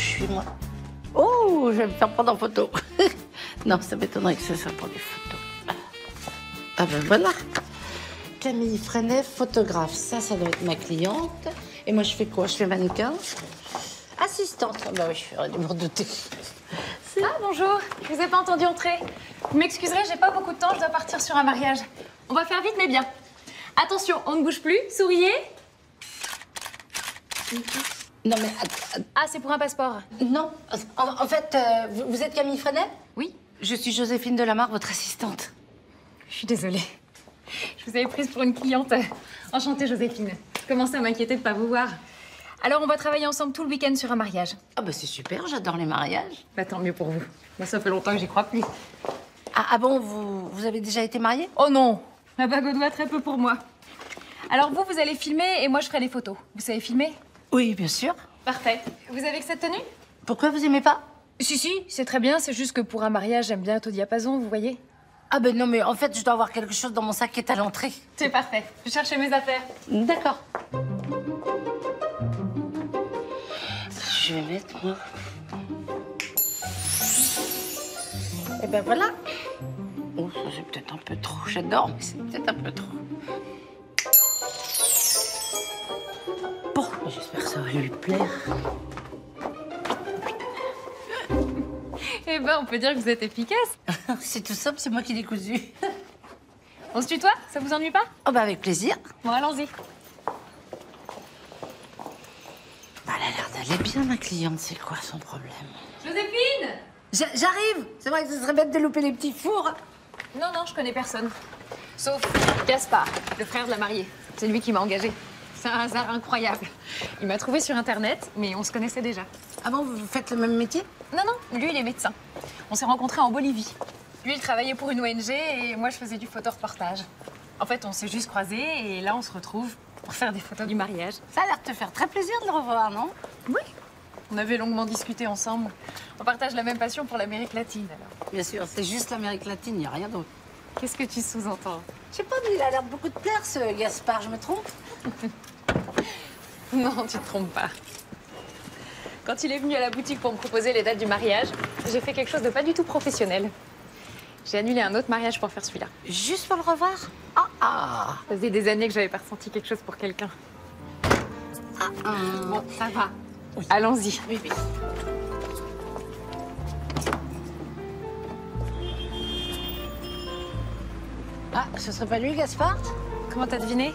suis, moi. Oh, je vais me faire prendre en photo. Non, ça m'étonnerait que ce soit pour des photos. Ah ben voilà. Camille Freinet, photographe. Ça doit être ma cliente. Et moi, je fais quoi? Je fais mannequin. Assistante. Ah bah oui, je ferais du m'en douter. Ah, bonjour. Je vous ai pas entendu entrer. Vous m'excuserez, j'ai pas beaucoup de temps, je dois partir sur un mariage. On va faire vite, mais bien. Attention, on ne bouge plus. Souriez. Non, mais... Ah, c'est pour un passeport. Non. En fait, vous êtes Camille Freinet? Oui. Je suis Joséphine Delamarre, votre assistante. Je suis désolée. Je vous avais prise pour une cliente. Enchantée, Joséphine. Je commençais à m'inquiéter de pas vous voir. Alors, on va travailler ensemble tout le week-end sur un mariage. Ah bah c'est super, j'adore les mariages. Bah, tant mieux pour vous. Moi, ça fait longtemps que j'y crois plus. Ah bon, vous avez déjà été mariée? Oh non, la bague au doigt, très peu pour moi. Alors vous allez filmer et moi je ferai les photos. Vous savez filmer? Oui, bien sûr. Parfait. Vous avez que cette tenue? Pourquoi vous aimez pas? Si, c'est très bien, c'est juste que pour un mariage, j'aime bien être au diapason, vous voyez? Ah ben non, mais en fait, je dois avoir quelque chose dans mon sac qui est à l'entrée. C'est parfait, je cherchais mes affaires. D'accord. Je vais mettre, moi. Et ben voilà. Oh, ça c'est peut-être un peu trop. J'adore, mais c'est peut-être un peu trop. Bon, j'espère que ça va lui plaire. Eh ben, on peut dire que vous êtes efficace. C'est tout simple, c'est moi qui l'ai cousu. On se tutoie? Ça vous ennuie pas? Oh bah avec plaisir. Bon, allons-y. Bah, elle a l'air d'aller bien, ma cliente. C'est quoi son problème? Joséphine! J'arrive. C'est vrai que ce serait bête de louper les petits fours. Non, je connais personne. Sauf Gaspard, le frère de la mariée. C'est lui qui m'a engagée. C'est un hasard incroyable. Il m'a trouvée sur Internet, mais on se connaissait déjà. Ah bon, vous faites le même métier? Non, lui, il est médecin. On s'est rencontrés en Bolivie. Lui, il travaillait pour une ONG et moi, je faisais du photoreportage. En fait, on s'est juste croisés et là, on se retrouve pour faire des photos du mariage. Ça a l'air de te faire très plaisir de le revoir, non? Oui. On avait longuement discuté ensemble. On partage la même passion pour l'Amérique latine, alors. Bien sûr, c'est juste l'Amérique latine, il n'y a rien d'autre. Qu'est-ce que tu sous-entends? Je sais pas, mais il a l'air de beaucoup de plaire, ce Gaspard, je me trompe? Non, tu te trompes pas. Quand il est venu à la boutique pour me proposer les dates du mariage, j'ai fait quelque chose de pas du tout professionnel. J'ai annulé un autre mariage pour faire celui-là. Juste pour le revoir? Ah. Ça faisait des années que j'avais pas ressenti quelque chose pour quelqu'un. Bon, ça va. Oui. Allons-y. Oui. Ah, ce serait pas lui, Gaspard? Comment t'as deviné?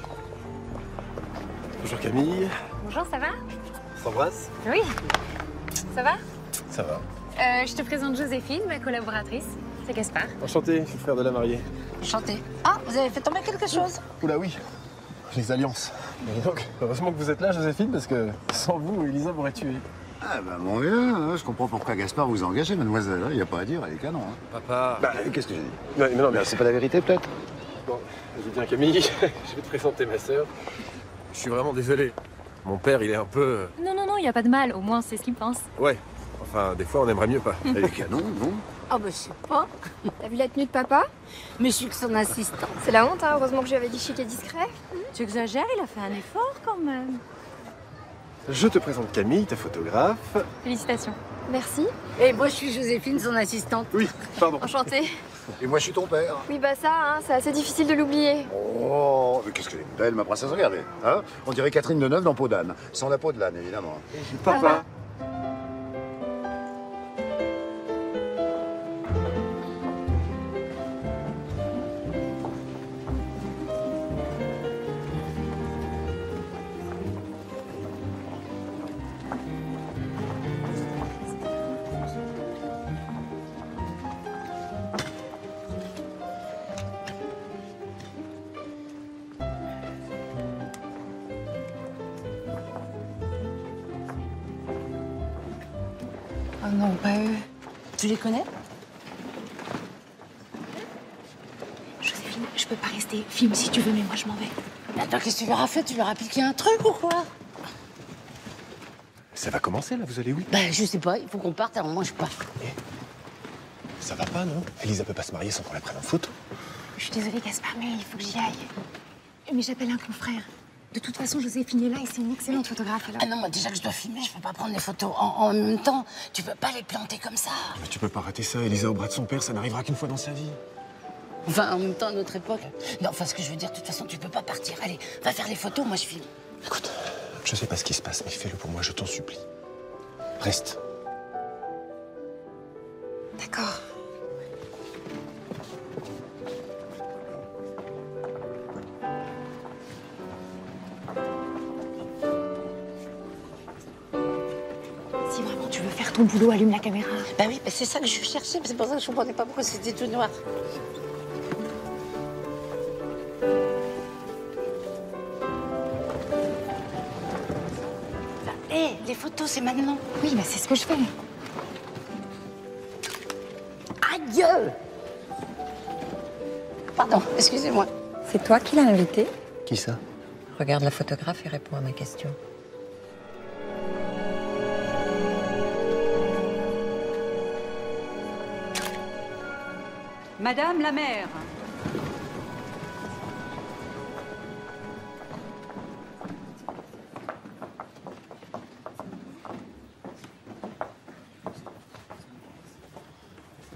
Bonjour Camille. Bonjour, ça va? On s'embrasse? Oui. Ça va? Ça va. Je te présente Joséphine, ma collaboratrice. C'est Gaspard. Enchanté, je suis le frère de la mariée. Enchanté. Ah, vous avez fait tomber quelque chose? Oula oui, les alliances. Et donc, heureusement que vous êtes là, Joséphine, parce que sans vous, Elisa m'aurait tué. Ah bah mon gars, hein, je comprends pourquoi Gaspard vous a engagé, mademoiselle. Il n'y a pas à dire, elle est canon. Hein. Papa. Bah, qu'est-ce que j'ai dit? Mais non, mais C'est pas la vérité, peut-être? Bon, je viens Camille, je vais te présenter ma sœur. Je suis vraiment désolé. Mon père, il est un peu... Non, il n'y a pas de mal. Au moins, c'est ce qu'il pense. Ouais, enfin, des fois, on aimerait mieux pas. Elle est canon, non? Ah, bah, je sais pas. T'as vu la tenue de papa? Mais je suis que son assistant. C'est la honte, hein. Heureusement que je lui avais dit chic et discret. Tu exagères, il a fait un effort quand même. Je te présente Camille, ta photographe. Félicitations. Merci. Et moi, je suis Joséphine, son assistante. Oui, pardon. Enchantée. Et moi, je suis ton père. Oui, bah ça, hein, c'est assez difficile de l'oublier. Oh, mais qu'est-ce qu'elle est belle, ma princesse, regardez. Hein, on dirait Catherine Deneuve dans Peau d'âne. Sans la peau de l'âne, évidemment. Papa. Oh non, pas eux. Tu les connais? Joséphine, je peux pas rester. Filme si tu veux, mais moi, je m'en vais. Mais attends, qu'est-ce que tu leur as fait? Tu leur as piqué un truc ou quoi? Ça va commencer, là, vous allez où? Bah, je sais pas, il faut qu'on parte, alors moi, je pars. Ça va pas, non? Elisa peut pas se marier sans qu'on la prenne en photo. Je suis désolée, Gaspard, mais il faut que j'y aille. Mais j'appelle un confrère. De toute façon, Joséphine est là et c'est une excellente photographe. Alors... Ah non, moi déjà que je dois filmer, je peux pas prendre les photos en même temps. Tu peux pas les planter comme ça. Mais tu peux pas rater ça. Elisa au bras de son père, ça n'arrivera qu'une fois dans sa vie. Enfin, en même temps, à notre époque. Non, enfin, ce que je veux dire, de toute façon, tu peux pas partir. Allez, va faire les photos, moi je filme. Écoute, je sais pas ce qui se passe, mais fais-le pour moi, je t'en supplie. Reste. D'accord. Si vraiment tu veux faire ton boulot, allume la caméra. Bah oui, c'est ça que je cherchais, c'est pour ça que je comprenais pas pourquoi c'était tout noir. Hé, les photos, c'est maintenant. Oui, bah c'est ce que je fais. Adieu. Pardon, excusez-moi. C'est toi qui l'as invité? Qui ça? Regarde la photographe et réponds à ma question. Madame la maire.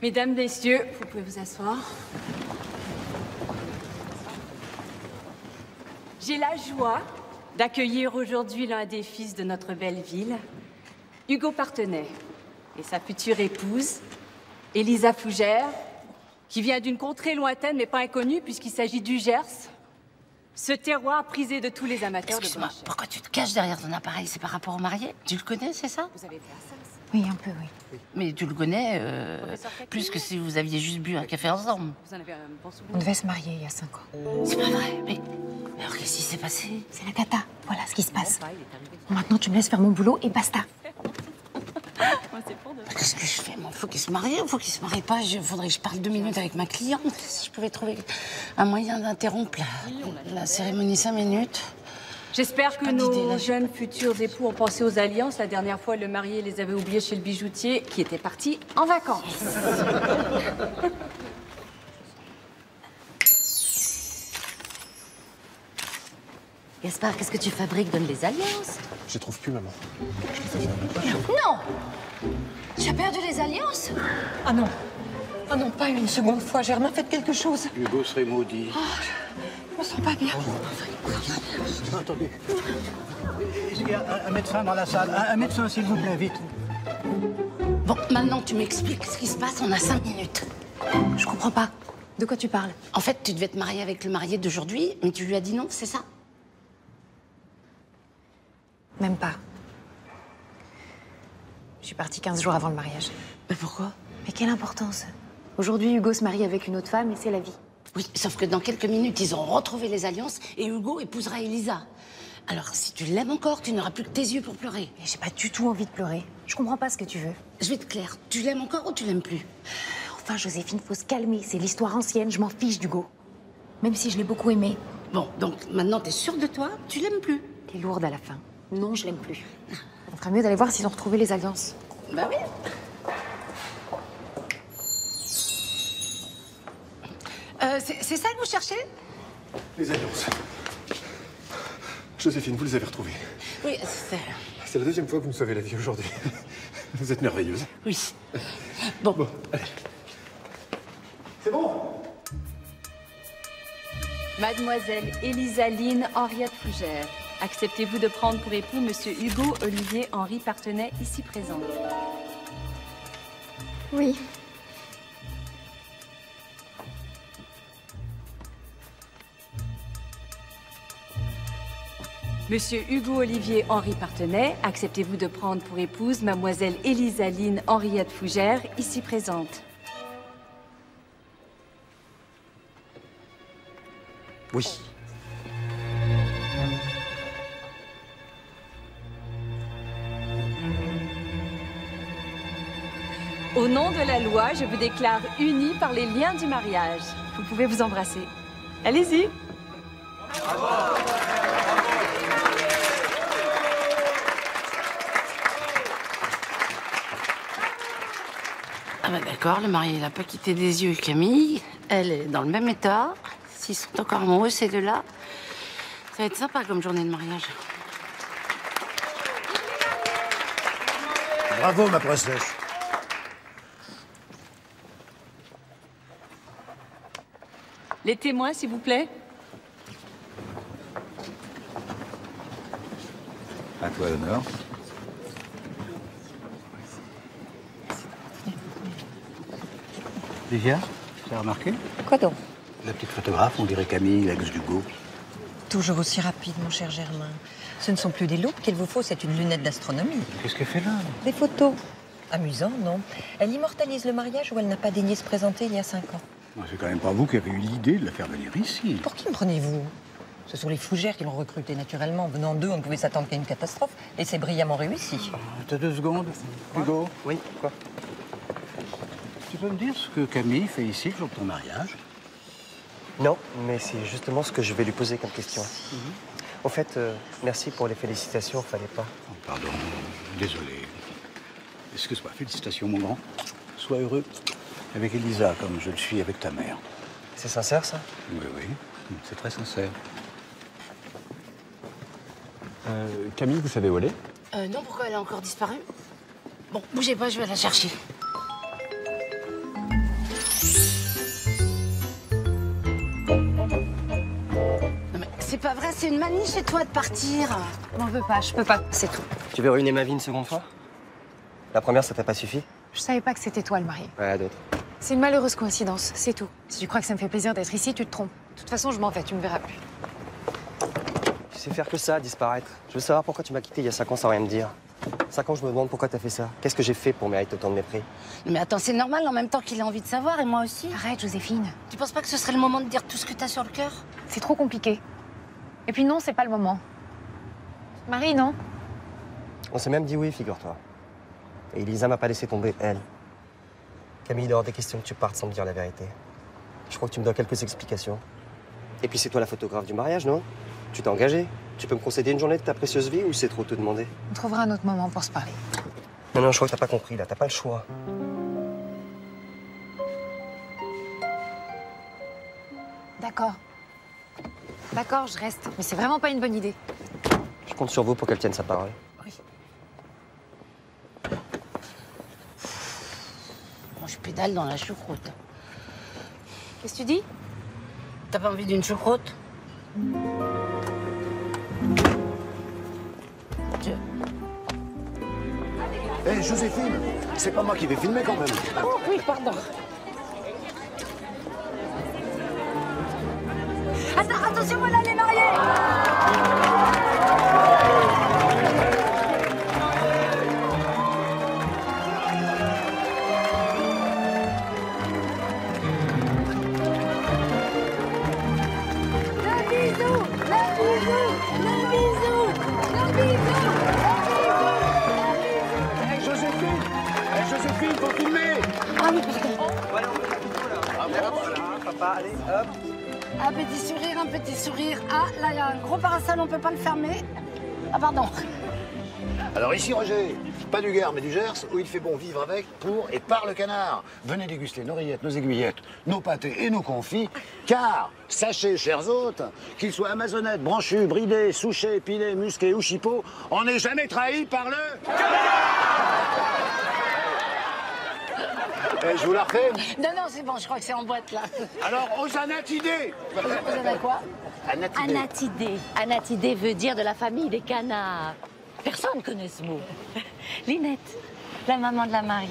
Mesdames, messieurs, vous pouvez vous asseoir. J'ai la joie d'accueillir aujourd'hui l'un des fils de notre belle ville, Hugo Partenay, et sa future épouse, Elisa Fougère, qui vient d'une contrée lointaine mais pas inconnue puisqu'il s'agit du Gers, ce terroir prisé de tous les amateurs de Excuse-moi, blancheur. pourquoi tu te caches derrière ton appareil? C'est par rapport au marié? Tu le connais, c'est ça? Vous avez fait ça? Oui, un peu, oui. Mais tu le connais plus que si vous aviez juste bu un café ensemble. Vous en avez un bon souvenir? On devait se marier il y a 5 ans. C'est pas vrai, mais alors qu'est-ce qui s'est passé? C'est la cata. Voilà ce qui se passe. Bon, bah, il est arrivé. Maintenant, tu me laisses faire mon boulot et basta. Moi, c'est pour de vrai. Qu'est-ce que je fais, moi? Faut qu'il se marie ou faut qu'il se marie pas? Faudrait que je parle 2 minutes avec ma cliente. Si je pouvais trouver un moyen d'interrompre la cérémonie 5 minutes. J'espère que Pas d'idée, nos là. jeunes futurs époux ont pensé aux alliances. La dernière fois, le marié les avait oubliés chez le bijoutier qui était parti en vacances. Gaspard, qu'est-ce que tu fabriques? Donne les alliances. Je les trouve plus, maman. Je les avais à ma poche. Non! Tu as perdu les alliances? Ah non. Ah non, pas une seconde fois. Germain, faites quelque chose. Hugo serait maudit. Je me sens pas bien. Attendez. Il y a un médecin dans la salle. Un médecin, s'il vous plaît, vite. Bon, maintenant tu m'expliques ce qui se passe, on a 5 minutes. Je comprends pas. De quoi tu parles? En fait, tu devais te marier avec le marié d'aujourd'hui, mais tu lui as dit non, c'est ça? Même pas. Je suis partie 15 jours avant le mariage. Mais pourquoi? Mais quelle importance? Aujourd'hui, Hugo se marie avec une autre femme et c'est la vie. Oui, sauf que dans quelques minutes, ils auront retrouvé les alliances et Hugo épousera Elisa. Alors, si tu l'aimes encore, tu n'auras plus que tes yeux pour pleurer. Et j'ai pas du tout envie de pleurer. Je comprends pas ce que tu veux. Je vais être claire, tu l'aimes encore ou tu l'aimes plus? Enfin, Joséphine, faut se calmer. C'est l'histoire ancienne, je m'en fiche d'Hugo. Même si je l'ai beaucoup aimé. Bon, donc maintenant t'es sûre de toi, tu l'aimes plus? T'es lourde à la fin. Non, je l'aime plus. On ferait mieux d'aller voir s'ils ont retrouvé les alliances. Bah oui. C'est ça que vous cherchez? Les alliances. Joséphine, vous les avez retrouvées. Oui, C'est la deuxième fois que vous me sauvez la vie aujourd'hui. Vous êtes merveilleuse. oui. Bon, Bon, allez. C'est bon? Mademoiselle Elisa Line Henriette Fougère, acceptez-vous de prendre pour époux Monsieur Hugo Olivier Henri Partenay, ici présent? Oui. Monsieur Hugo Olivier Henri Partenay, acceptez-vous de prendre pour épouse Mademoiselle Elisa Line Henriette Fougère, ici présente? Oui. Au nom de la loi, je vous déclare unis par les liens du mariage. Vous pouvez vous embrasser. Allez-y. Ah bah d'accord, le marié n'a pas quitté des yeux Camille. Elle est dans le même état. S'ils sont encore amoureux, ces deux-là. Ça va être sympa comme journée de mariage. Bravo, ma princesse. Les témoins, s'il vous plaît. À toi l'honneur. Livia, tu as remarqué? Quoi donc? La petite photographe, on dirait Camille, l'ex d'Hugo. Toujours aussi rapide, mon cher Germain. Ce ne sont plus des loupes qu'il vous faut, c'est une lunette d'astronomie. Qu'est-ce qu'elle fait là? Des photos. Amusant, non? Elle immortalise le mariage où elle n'a pas daigné se présenter il y a 5 ans. C'est quand même pas vous qui avez eu l'idée de la faire venir ici. Pour qui me prenez-vous? Ce sont les fougères qui l'ont recrutée naturellement. Venant d'eux, on ne pouvait s'attendre qu'à une catastrophe. Et c'est brillamment réussi. T'as 2 secondes, Hugo? Oui, quoi? Tu peux me dire ce que Camille fait ici le jour de ton mariage? Non, mais c'est justement ce que je vais lui poser comme question. En fait, merci pour les félicitations, fallait pas. Oh, pardon, désolé. Excuse-moi, félicitations, mon grand. Sois heureux avec Elisa, comme je le suis avec ta mère. C'est sincère, ça? Oui, oui, c'est très sincère. Camille, vous savez où elle est? Non, pourquoi elle a encore disparu? Bon, bougez pas, je vais la chercher. Non mais c'est pas vrai, c'est une manie chez toi de partir. M'en veux pas, je peux pas, c'est tout. Tu veux ruiner ma vie une seconde fois? La première, ça t'a pas suffi? Je savais pas que c'était toi le marié. Ouais, d'autres. C'est une malheureuse coïncidence, c'est tout. Si tu crois que ça me fait plaisir d'être ici, tu te trompes. De toute façon, je m'en vais, tu me verras plus. Tu sais faire que ça, disparaître. Je veux savoir pourquoi tu m'as quitté il y a 5 ans sans rien me dire. 5 ans, je me demande pourquoi t'as fait ça. Qu'est-ce que j'ai fait pour mériter autant de mépris? Mais attends, c'est normal en même temps qu'il a envie de savoir et moi aussi. Arrête, Joséphine. Tu penses pas que ce serait le moment de dire tout ce que t'as sur le cœur? C'est trop compliqué. Et puis non, c'est pas le moment. Marie, non? On s'est même dit oui, figure-toi. Et Elisa m'a pas laissé tomber, elle. Camille, il est hors des questions que tu partes sans me dire la vérité. Je crois que tu me dois quelques explications. Et puis c'est toi la photographe du mariage, non? Tu t'es engagée. Tu peux me concéder une journée de ta précieuse vie ou c'est trop te demander? On trouvera un autre moment pour se parler. Non, je crois que t'as pas compris, là. T'as pas le choix. D'accord. D'accord, je reste. Mais c'est vraiment pas une bonne idée. Je compte sur vous pour qu'elle tienne sa parole. Oui. Moi, je pédale dans la choucroute. Qu'est-ce que tu dis? T'as pas envie d'une choucroute? Hé, Joséphine, c'est pas moi qui vais filmer quand même. Oh oui, pardon. Attends, attention, voilà les mariés! Le bisou! Le bisou! Le bisou! Le bisou! Hé, Joséphine! Hé, Joséphine, faut filmer! Ah oui, pardon. Voilà, papa, allez, hop. Un petit sourire, un petit sourire. Ah, là, il y a un gros parasol, on peut pas le fermer. Ah, pardon. Alors ici, Roger, pas du Gard, mais du Gers, où il fait bon vivre avec, pour et par le canard. Venez déguster nos rillettes, nos aiguillettes, nos pâtés et nos confits, car, sachez, chers hôtes, qu'ils soient amazonettes, branchus, bridés, souchés, pilés, musqués ou chipots, on n'est jamais trahi par le... Eh, je vous la refais? Non, non, c'est bon, je crois que c'est en boîte, là. Alors, aux anatidés! Vous avez quoi? Anatidés. Anatidé. Anatidé veut dire de la famille des canards. Personne connaît ce mot. Linette, la maman de la mariée.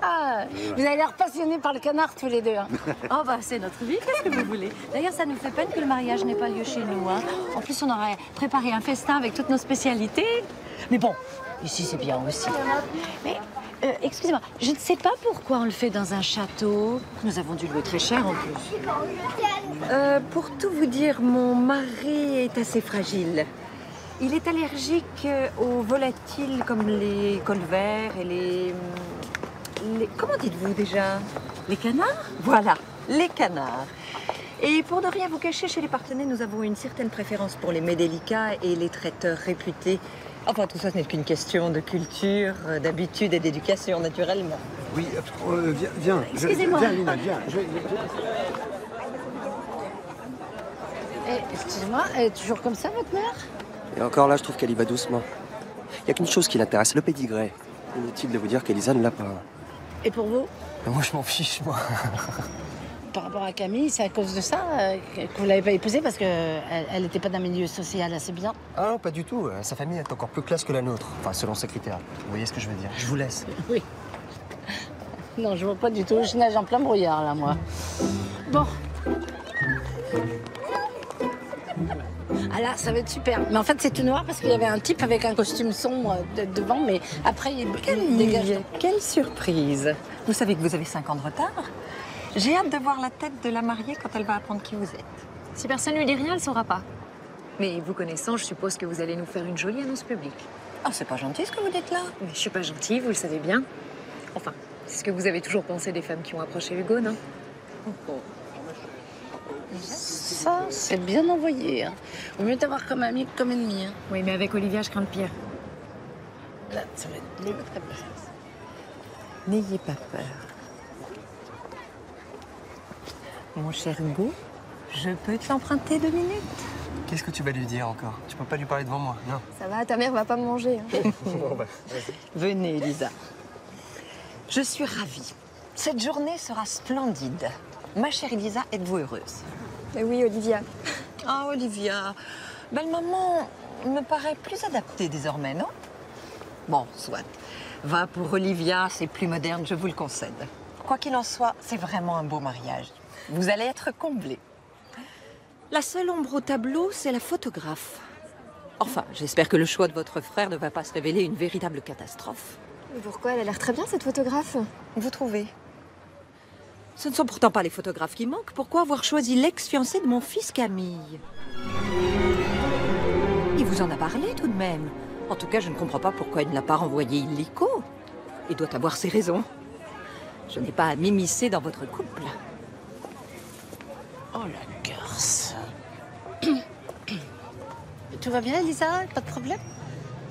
Ah, vous avez l'air passionnés par le canard, tous les deux. Hein. Oh bah c'est notre vie, qu'est-ce que vous voulez? D'ailleurs, ça nous fait peine que le mariage n'ait pas lieu chez nous. Hein. En plus, on aurait préparé un festin avec toutes nos spécialités. Mais bon, ici c'est bien aussi. Mais, excusez-moi, je ne sais pas pourquoi on le fait dans un château. Nous avons dû louer très cher en plus. Pour tout vous dire, mon mari est assez fragile. Il est allergique aux volatiles comme les colverts et les... Comment dites-vous déjà? Les canards? Voilà, les canards. Et pour ne rien vous cacher, chez les partenaires, nous avons une certaine préférence pour les mets délicats et les traiteurs réputés. Enfin, tout ça, ce n'est qu'une question de culture, d'habitude et d'éducation, naturellement. Oui, viens. Excusez-moi. Viens, Lina, viens. Excusez-moi, elle est toujours comme ça, votre mère? Et encore là, je trouve qu'elle y va doucement. Il n'y a qu'une chose qui l'intéresse, le pédigré. Inutile de vous dire qu'Elisa ne l'a pas. Et pour vous? Moi, je m'en fiche, moi. Par rapport à Camille, c'est à cause de ça que vous l'avez pas épousée parce qu'elle n'était pas d'un milieu social assez bien? Ah non, pas du tout. Sa famille est encore plus classe que la nôtre. Enfin, selon ses critères. Vous voyez ce que je veux dire? Je vous laisse. Oui. Non, je vois pas du tout. Je nage en plein brouillard, là, moi. Bon. Ah là, ça va être super. Mais en fait, c'est tout noir parce qu'il y avait un type avec un costume sombre devant, mais après, il dégage. Quelle surprise! Vous savez que vous avez 5 ans de retard? J'ai hâte de voir la tête de la mariée quand elle va apprendre qui vous êtes. Si personne lui dit rien, elle saura pas. Mais vous connaissant, je suppose que vous allez nous faire une jolie annonce publique. Ah, c'est pas gentil ce que vous dites là. Mais je suis pas gentille, vous le savez bien. Enfin, c'est ce que vous avez toujours pensé des femmes qui ont approché Hugo, non? Ça, c'est bien envoyé. Hein. Vaut mieux t'avoir comme ami que comme ennemi. Hein. Oui, mais avec Olivia, je crains le pire. Là, ça va être mieux. N'ayez pas peur. Mon cher Hugo, je peux te l'emprunter 2 minutes? Qu'est-ce que tu vas lui dire encore? Tu peux pas lui parler devant moi, non? Ça va, ta mère va pas me manger. Hein. Bon, bah, vas-y. Venez, Elisa. Je suis ravie. Cette journée sera splendide. Ma chère Elisa, êtes-vous heureuse? Oui, Olivia. Ah, Olivia, belle-maman me paraît plus adaptée désormais, non? Bon, soit. Va pour Olivia, c'est plus moderne, je vous le concède. Quoi qu'il en soit, c'est vraiment un beau mariage. Vous allez être comblés. La seule ombre au tableau, c'est la photographe. Enfin, j'espère que le choix de votre frère ne va pas se révéler une véritable catastrophe. Mais pourquoi? Elle a l'air très bien, cette photographe. Vous trouvez? Ce ne sont pourtant pas les photographes qui manquent. Pourquoi avoir choisi l'ex-fiancé de mon fils Camille? Il vous en a parlé tout de même. En tout cas, je ne comprends pas pourquoi il ne l'a pas renvoyé illico. Il doit avoir ses raisons. Je n'ai pas à m'immiscer dans votre couple. Oh, la garce. Tout va bien, Elisa? Pas de problème?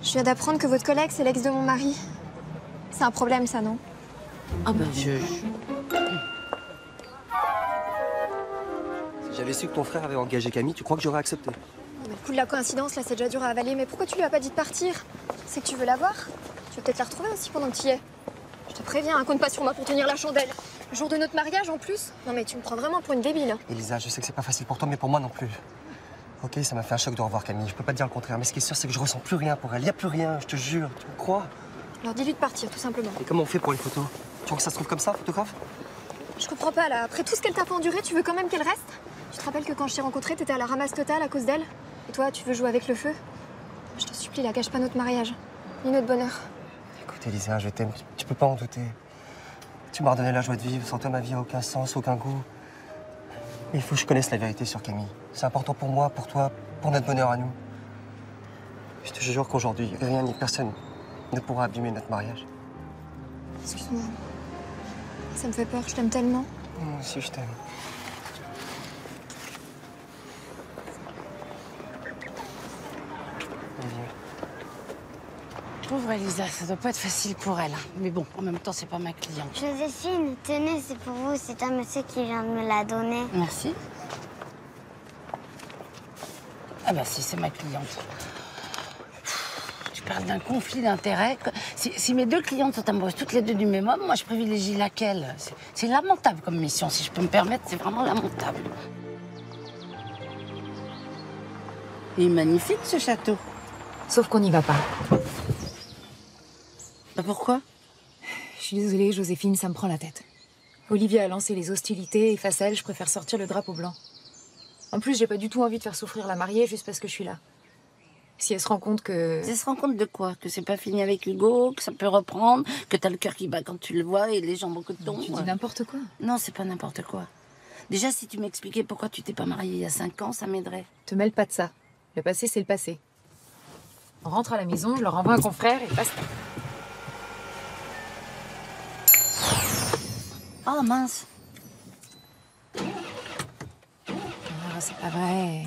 Je viens d'apprendre que votre collègue, c'est l'ex de mon mari. C'est un problème, ça, non? Ah ben, Si j'avais su que ton frère avait engagé Camille, tu crois que j'aurais accepté? Mais le coup de la coïncidence, là, c'est déjà dur à avaler. Mais pourquoi tu lui as pas dit de partir? C'est que tu veux la voir? Tu veux peut-être la retrouver aussi pendant que tu y es. Je te préviens, hein, compte pas sur moi pour tenir la chandelle. Le jour de notre mariage, en plus. Non mais tu me prends vraiment pour une débile. Elisa, je sais que c'est pas facile pour toi, mais pour moi non plus. Ok, ça m'a fait un choc de revoir Camille. Je peux pas te dire le contraire, mais ce qui est sûr, c'est que je ressens plus rien pour elle. Y a plus rien, je te jure. Tu me crois? Alors dis-lui de partir, tout simplement. Et comment on fait pour les photos? Tu crois que ça se trouve comme ça, photographe? Je comprends pas, là. Après tout ce qu'elle t'a fait endurer, tu veux quand même qu'elle reste? Tu te rappelles que quand je t'ai rencontrée, t'étais à la ramasse totale à cause d'elle? Et toi, tu veux jouer avec le feu? Je t'en supplie, la gâche pas notre mariage. Ni notre bonheur. Écoute, Elisa, je t'aime. Tu peux pas en douter. Tu m'as redonné la joie de vivre. Sans toi, ma vie a aucun sens, aucun goût. Mais il faut que je connaisse la vérité sur Camille. C'est important pour moi, pour toi, pour notre bonheur à nous. Je te jure qu'aujourd'hui, rien ni personne ne pourra abîmer notre mariage. Excuse-moi. Ça me fait peur, je t'aime tellement. Moi aussi, je t'aime. Pauvre Elisa, ça doit pas être facile pour elle. Hein. Mais bon, en même temps, c'est pas ma cliente. Joséphine, tenez, c'est pour vous. C'est un monsieur qui vient de me la donner. Merci. Ah bah si, c'est ma cliente. Tu parles d'un conflit d'intérêts. Si mes 2 clientes sont amoureuses toutes les 2 du même homme, moi je privilégie laquelle? C'est lamentable comme mission, si je peux me permettre, c'est vraiment lamentable. Il est magnifique ce château. Sauf qu'on n'y va pas. Bah pourquoi? Je suis désolée, Joséphine, ça me prend la tête. Olivia a lancé les hostilités et face à elle, je préfère sortir le drapeau blanc. En plus, j'ai pas du tout envie de faire souffrir la mariée juste parce que je suis là. Si elle se rend compte que... Elle se rend compte de quoi? Que c'est pas fini avec Hugo, que ça peut reprendre, que t'as le cœur qui bat quand tu le vois et les jambes au coton. Tu dis n'importe quoi. Non, c'est pas n'importe quoi. Déjà, si tu m'expliquais pourquoi tu t'es pas mariée il y a 5 ans, ça m'aiderait. Te mêle pas de ça. Le passé, c'est le passé. On rentre à la maison, je leur envoie un confrère et basta. Oh mince. Ah, c'est pas vrai.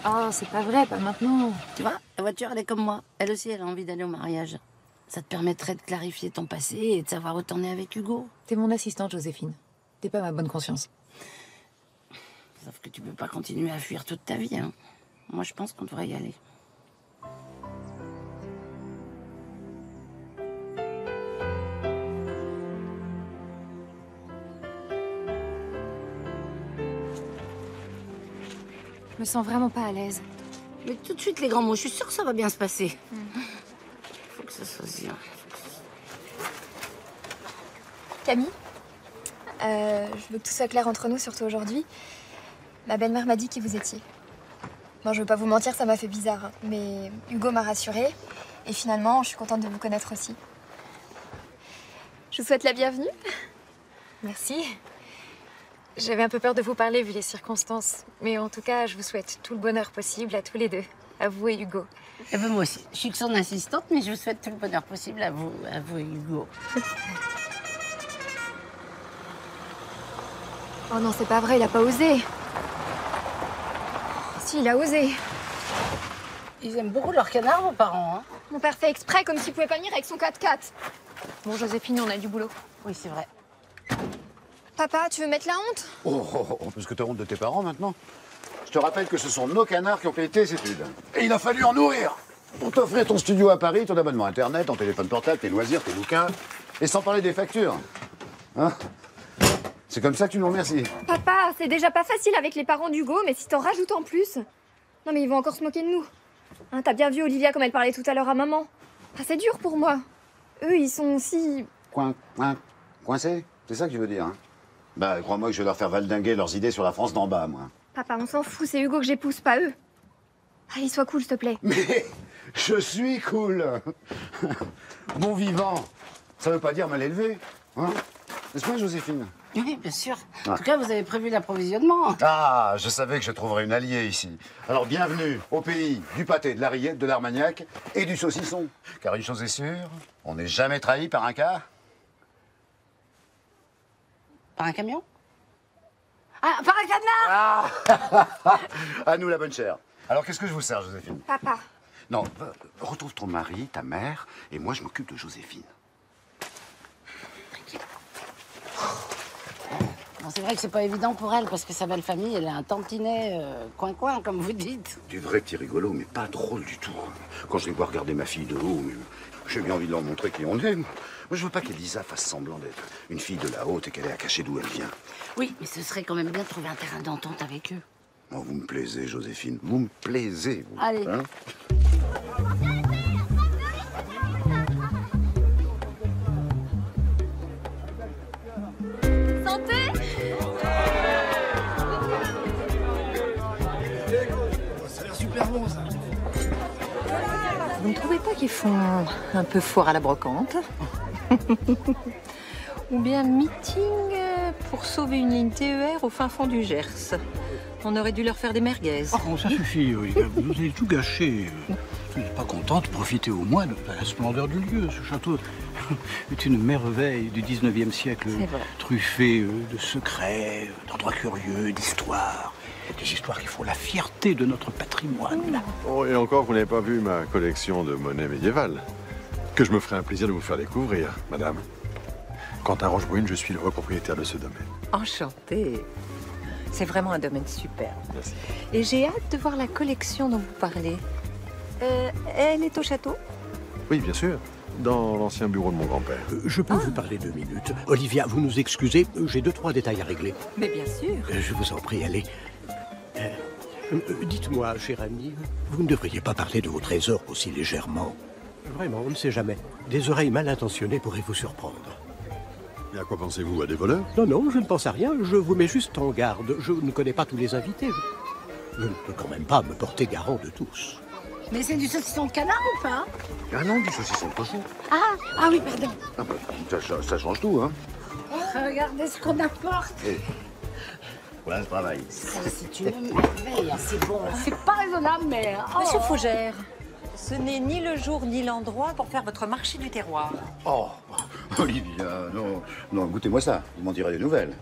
Oh, c'est pas vrai, pas maintenant. Tu vois, la voiture, elle est comme moi. Elle aussi, elle a envie d'aller au mariage. Ça te permettrait de clarifier ton passé et de savoir où t'en es avec Hugo. T'es mon assistante, Joséphine. T'es pas ma bonne conscience. Sauf que tu peux pas continuer à fuir toute ta vie, hein. Moi, je pense qu'on devrait y aller. Je me sens vraiment pas à l'aise. Mais tout de suite, les grands mots, je suis sûre que ça va bien se passer. Faut que ça soit bien. Camille, je veux que tout soit clair entre nous, surtout aujourd'hui. Ma belle-mère m'a dit qui vous étiez. Bon, je veux pas vous mentir, ça m'a fait bizarre, hein, mais Hugo m'a rassurée. Et finalement, je suis contente de vous connaître aussi. Je vous souhaite la bienvenue. Merci. J'avais un peu peur de vous parler vu les circonstances. Mais en tout cas, je vous souhaite tout le bonheur possible à tous les deux. À vous et Hugo. Eh ben, moi aussi. Je suis que son assistante, mais je vous souhaite tout le bonheur possible à vous et Hugo. Oh non, c'est pas vrai, il a pas osé. Si, il a osé. Ils aiment beaucoup leur canard, vos parents, hein? Mon père fait exprès, comme s'il pouvait pas venir avec son 4x4. Bon, Joséphine, on a du boulot. Oui, c'est vrai. Papa, tu veux mettre la honte? Parce que t'as honte de tes parents maintenant. Je te rappelle que ce sont nos canards qui ont payé tes études. Et il a fallu en nourrir pour t'offrir ton studio à Paris, ton abonnement Internet, ton téléphone portable, tes loisirs, tes bouquins. Et sans parler des factures. Hein? C'est comme ça que tu nous remercies. Papa, c'est déjà pas facile avec les parents d'Hugo, mais si t'en rajoutes en plus... Non mais ils vont encore se moquer de nous. Hein, t'as bien vu Olivia comme elle parlait tout à l'heure à maman. Ah, c'est dur pour moi. Eux, ils sont si... Coincés? C'est ça que tu veux dire, hein? Bah, crois-moi que je vais leur faire valdinguer leurs idées sur la France d'en bas, moi. Papa, on s'en fout, c'est Hugo que j'épouse, pas eux. Allez, sois cool, s'il te plaît. Mais je suis cool. Bon vivant, ça veut pas dire mal élevé, hein? N'est-ce pas, Joséphine? Oui, bien sûr. En tout cas, vous avez prévu l'approvisionnement. Ah, je savais que je trouverais une alliée ici. Alors, bienvenue au pays du pâté, de la rillette, de l'armagnac et du saucisson. Car une chose est sûre, on n'est jamais trahi par un cas. Par un camion? Ah, par un canard! Ah. À nous, la bonne chère. Alors, qu'est-ce que je vous sers, Joséphine? Papa. Non, retrouve ton mari, ta mère, et moi, je m'occupe de Joséphine. Bon, c'est vrai que c'est pas évident pour elle, parce que sa belle famille, elle a un tantinet coin-coin, comme vous dites. Du vrai petit rigolo, mais pas drôle du tout. Quand je les vois regarder ma fille de haut, j'ai bien envie de leur montrer qui on est. Moi, je veux pas qu'Elisa fasse semblant d'être une fille de la haute et qu'elle ait à cacher d'où elle vient. Oui, mais ce serait quand même bien de trouver un terrain d'entente avec eux. Oh, vous me plaisez, Joséphine. Vous me plaisez, vous. Allez. Hein? Santé! Ça a l'air super bon, ça. Vous ne trouvez pas qu'ils font un peu foire à la brocante? Ou bien meeting pour sauver une ligne TER au fin fond du Gers? On aurait dû leur faire des merguez. Oh, ça suffit, Olivia. Vous avez tout gâché. Vous n'êtes pas contente de profiter au moins de la splendeur du lieu. Ce château est une merveille du 19e siècle, truffé de secrets, d'endroits curieux, d'histoires. Des histoires qui font la fierté de notre patrimoine. Oh, et encore, vous n'avez pas vu ma collection de monnaie médiévale, que je me ferai un plaisir de vous faire découvrir, madame. Quentin Rochebrune, je suis le propriétaire de ce domaine. Enchantée. C'est vraiment un domaine superbe. Merci. Et j'ai hâte de voir la collection dont vous parlez. Elle est au château? Oui, bien sûr. Dans l'ancien bureau de mon grand-père. Je peux vous parler 2 minutes. Olivia, vous nous excusez, j'ai 2-3 détails à régler. Mais bien sûr. Je vous en prie, allez. Dites-moi, cher ami, vous ne devriez pas parler de vos trésors aussi légèrement. Vraiment, on ne sait jamais. Des oreilles mal intentionnées pourraient vous surprendre. Et à quoi pensez-vous? À des voleurs? Non, non, je ne pense à rien. Je vous mets juste en garde. Je ne connais pas tous les invités. Je ne peux quand même pas me porter garant de tous. Mais c'est du saucisson de canard ou pas? Ah non, du saucisson de cochon. Ah oui, pardon. Ah bah, ça change tout, hein. Regardez ce qu'on apporte. Voilà le travail. Ça, c'est une merveille, c'est bon. C'est pas raisonnable, mais... Oh. Monsieur Fougère, ce n'est ni le jour ni l'endroit pour faire votre marché du terroir. Oh, Olivia, non, goûtez-moi ça. Vous m'en direz des nouvelles.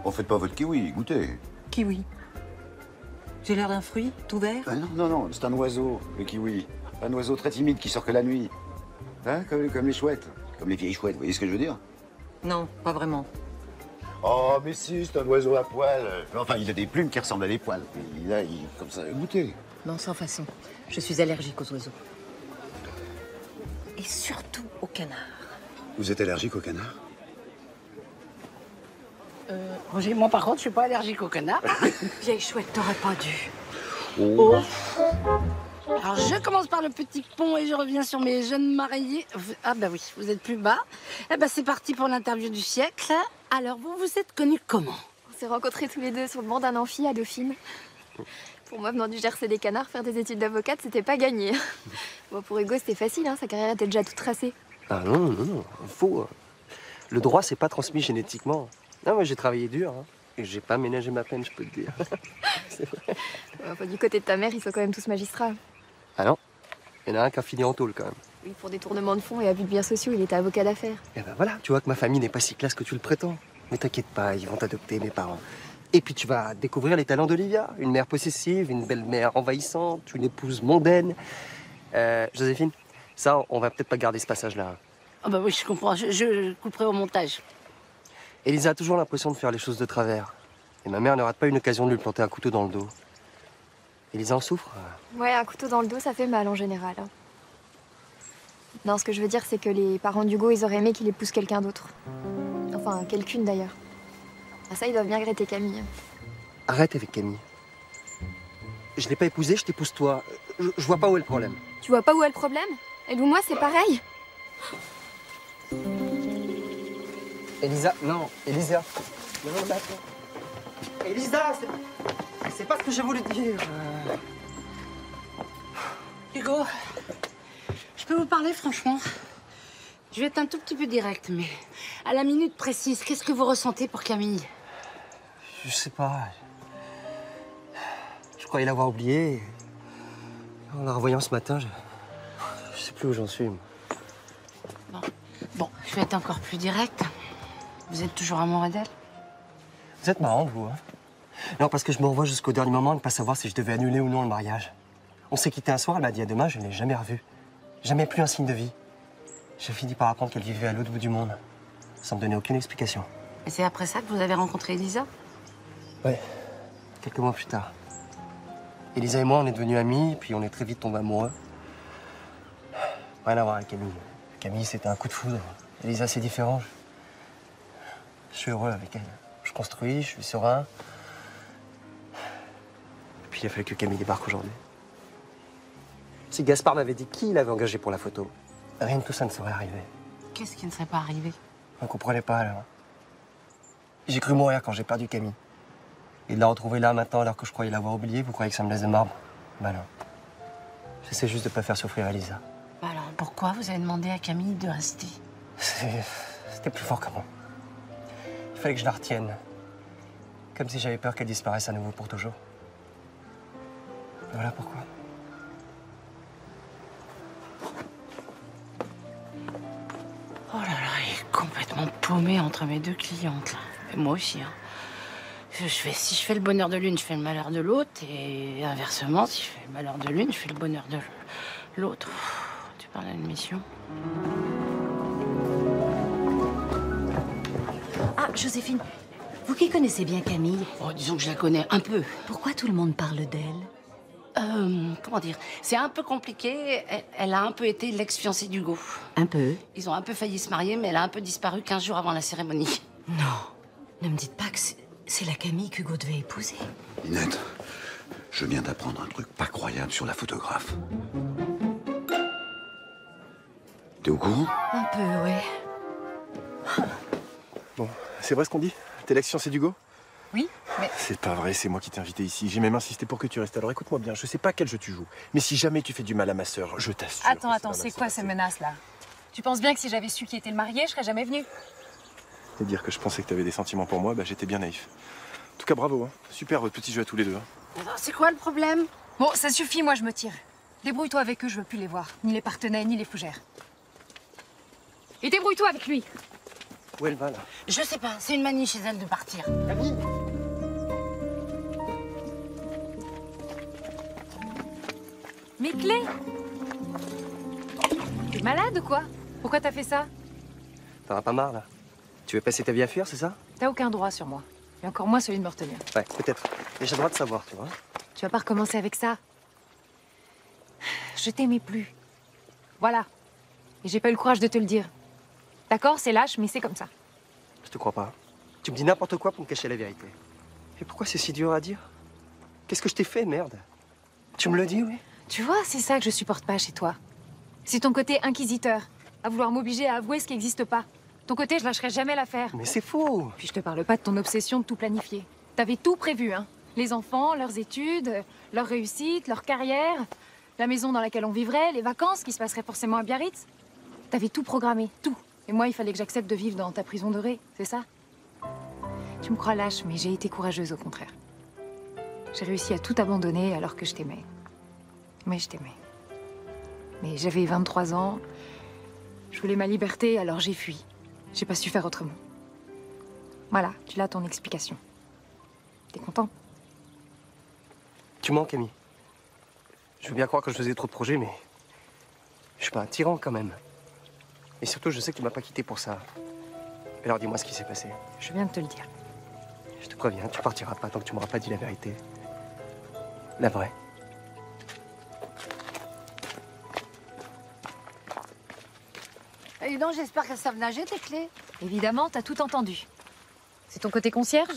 Oh, faites pas votre kiwi, goûtez. Kiwi. J'ai l'air d'un fruit, tout vert? Ah non, c'est un oiseau, le kiwi. Un oiseau très timide qui sort que la nuit. Hein, comme les chouettes. Comme les vieilles chouettes, vous voyez ce que je veux dire? Non, pas vraiment. Oh, mais si, c'est un oiseau à poils. Enfin, il a des plumes qui ressemblent à des poils. Comme ça, goûtez. Non, sans façon. Je suis allergique aux oiseaux. Et surtout aux canards. Vous êtes allergique aux canards? Roger, moi par contre, je suis pas allergique aux canards. Vieille chouette, t'aurais pas dû. Oh. Alors, je commence par le petit pont et je reviens sur mes jeunes mariés. Ah bah oui, vous êtes plus bas. Eh ben c'est parti pour l'interview du siècle. Alors, vous vous êtes connus comment? On s'est rencontrés tous les deux sur le banc d'un amphi à Dauphine. Pour moi, venant du Gers et des canards, faire des études d'avocate, c'était pas gagné. Bon, pour Hugo, c'était facile, hein, sa carrière était déjà toute tracée. Ah non, faux. Le droit, c'est pas transmis génétiquement. Non, moi j'ai travaillé dur, hein, et j'ai pas ménagé ma peine, je peux te dire. C'est vrai. Enfin, du côté de ta mère, ils sont quand même tous magistrats. Ah non, il y en a un qui a fini en tôle quand même. Oui, pour détournement de fonds et abus de biens sociaux, il était avocat d'affaires. Et ben voilà, tu vois que ma famille n'est pas si classe que tu le prétends. Mais t'inquiète pas, ils vont t'adopter, mes parents. Et puis tu vas découvrir les talents d'Olivia. Une mère possessive, une belle-mère envahissante, une épouse mondaine. Joséphine, ça, on va peut-être pas garder ce passage-là. Ah bah oui, je comprends, je couperai au montage. Elisa a toujours l'impression de faire les choses de travers. Et ma mère ne rate pas une occasion de lui planter un couteau dans le dos. Elisa en souffre? Ouais, un couteau dans le dos, ça fait mal en général. Hein. Non, ce que je veux dire, c'est que les parents d'Hugo, ils auraient aimé qu'il épouse quelqu'un d'autre. Enfin, quelqu'une d'ailleurs. Ah, ça, ils doivent bien regretter Camille. Arrête avec Camille. Je l'ai pas épousée, je t'épouse toi. Je vois pas où est le problème. Tu vois pas où est le problème? Elle ou moi, c'est pareil. Elisa, non, Elisa. Non, mais attends. Elisa, c'est pas ce que j'ai voulu dire. Hugo, je peux vous parler franchement? Je vais être un tout petit peu direct, mais à la minute précise, qu'est-ce que vous ressentez pour Camille? Je sais pas. Je croyais l'avoir oubliée. En la revoyant ce matin, je sais plus où j'en suis. Bon, je vais être encore plus direct. Vous êtes toujours amoureux d'elle? Vous êtes marrant, vous, hein? Non, parce que je me revois jusqu'au dernier moment de ne pas savoir si je devais annuler ou non le mariage. On s'est quitté un soir, elle m'a dit à demain, je ne l'ai jamais revue. Jamais plus un signe de vie. J'ai fini par apprendre qu'elle vivait à l'autre bout du monde, sans me donner aucune explication. Et c'est après ça que vous avez rencontré Elisa? Ouais, quelques mois plus tard. Elisa et moi, on est devenus amis, puis on est très vite tombés amoureux. Rien à voir avec Camille. Camille, c'était un coup de foudre. Elisa, c'est différent. Je suis heureux avec elle. Je construis, je suis serein. Et puis il a fallu que Camille débarque aujourd'hui. Si Gaspard m'avait dit qui il avait engagé pour la photo, rien de tout ça ne serait arrivé. Qu'est-ce qui ne serait pas arrivé? On ne comprenait pas alors. J'ai cru mourir quand j'ai perdu Camille. Et de la retrouver là maintenant alors que je croyais l'avoir oubliée, vous croyez que ça me laisse de marbre? Bah non. J'essaie juste de ne pas faire souffrir Elisa. Bah alors pourquoi vous avez demandé à Camille de rester? C'était plus fort que moi. Il fallait que je la retienne. Comme si j'avais peur qu'elle disparaisse à nouveau pour toujours. Voilà pourquoi. Oh là là, il est complètement paumé entre mes deux clientes, là. Et moi aussi, hein. Si je fais le bonheur de l'une, je fais le malheur de l'autre. Et inversement, si je fais le malheur de l'une, je fais le bonheur de l'autre. Tu parles d'une mission? Ah, Joséphine, vous qui connaissez bien Camille. Oh, disons que je la connais un peu. Pourquoi tout le monde parle d'elle? Comment dire? C'est un peu compliqué. Elle a un peu été l'ex-fiancée d'Hugo. Un peu? Ils ont un peu failli se marier, mais elle a un peu disparu 15 jours avant la cérémonie. Non, ne me dites pas que c'est la Camille qu'Hugo devait épouser. Ninette, je viens d'apprendre un truc pas croyable sur la photographe. T'es au courant? Un peu, ouais. Bon, c'est vrai ce qu'on dit? T'es l'ex-fiancée d'Hugo? Oui, mais... C'est pas vrai, c'est moi qui t'ai invité ici. J'ai même insisté pour que tu restes. Alors écoute-moi bien, je sais pas quel jeu tu joues. Mais si jamais tu fais du mal à ma sœur, je t'assure. Attends, c'est quoi ces menaces-là? Tu penses bien que si j'avais su qui était le marié, je serais jamais venue? Et dire que je pensais que t'avais des sentiments pour moi, bah j'étais bien naïf. En tout cas, bravo, hein. Super votre petit jeu à tous les deux. Hein. Alors, c'est quoi le problème? Bon, ça suffit, moi je me tire. Débrouille-toi avec eux, je veux plus les voir. Ni les partenaires, ni les fougères. Et débrouille-toi avec lui. Où elle va, là? Je sais pas, c'est une manie chez elle de partir. Camille! Mes clés? T'es malade ou quoi? Pourquoi t'as fait ça? T'en as pas marre, là? Tu veux passer ta vie à fuir, c'est ça? T'as aucun droit sur moi. Et encore moins celui de me retenir. Ouais, peut-être. Mais j'ai le droit de savoir, tu vois. Tu vas pas recommencer avec ça. Je t'aimais plus. Voilà. Et j'ai pas eu le courage de te le dire. D'accord, c'est lâche, mais c'est comme ça. Je te crois pas. Tu me dis n'importe quoi pour me cacher la vérité. Et pourquoi c'est si dur à dire? Qu'est-ce que je t'ai fait, merde? Tu me le dis, oui? Tu vois, c'est ça que je supporte pas chez toi. C'est ton côté inquisiteur, à vouloir m'obliger à avouer ce qui n'existe pas. Ton côté, je lâcherai jamais l'affaire. Mais c'est faux. Puis je te parle pas de ton obsession de tout planifier. T'avais tout prévu, hein. Les enfants, leurs études, leur réussite, leur carrière, la maison dans laquelle on vivrait, les vacances qui se passeraient forcément à Biarritz. T'avais tout programmé, tout. Et moi, il fallait que j'accepte de vivre dans ta prison dorée, c'est ça? Tu me crois lâche, mais j'ai été courageuse au contraire. J'ai réussi à tout abandonner alors que je t'aimais. Mais je t'aimais. Mais j'avais 23 ans. Je voulais ma liberté, alors j'ai fui. J'ai pas su faire autrement. Voilà, tu l'as ton explication. T'es content? Tu mens, Camille. Je veux bien croire que je faisais trop de projets, mais... je suis pas un tyran, quand même. Et surtout, je sais que tu m'as pas quitté pour ça. Alors dis-moi ce qui s'est passé. Je viens de te le dire. Je te préviens, tu partiras pas tant que tu m'auras pas dit la vérité. La vraie. Et donc, j'espère qu'elles savent nager, tes clés. Évidemment, t'as tout entendu. C'est ton côté concierge?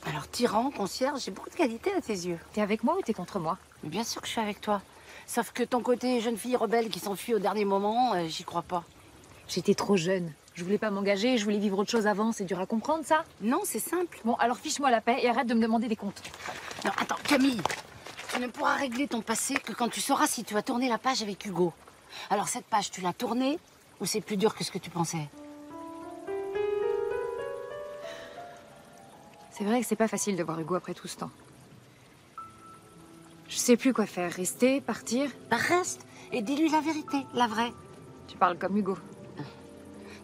Alors, tyran, concierge, j'ai beaucoup de qualités à tes yeux. T'es avec moi ou t'es contre moi? Mais bien sûr que je suis avec toi. Sauf que ton côté jeune fille rebelle qui s'enfuit au dernier moment, j'y crois pas. J'étais trop jeune. Je voulais pas m'engager, je voulais vivre autre chose avant. C'est dur à comprendre, ça? Non, c'est simple. Bon, alors fiche-moi la paix et arrête de me demander des comptes. Non, attends, Camille, tu ne pourras régler ton passé que quand tu sauras si tu as tourné la page avec Hugo. Alors, cette page, tu l'as tournée ou c'est plus dur que ce que tu pensais? C'est vrai que c'est pas facile de voir Hugo après tout ce temps. Je sais plus quoi faire. Rester, partir? Bah reste et dis-lui la vérité, la vraie. Tu parles comme Hugo.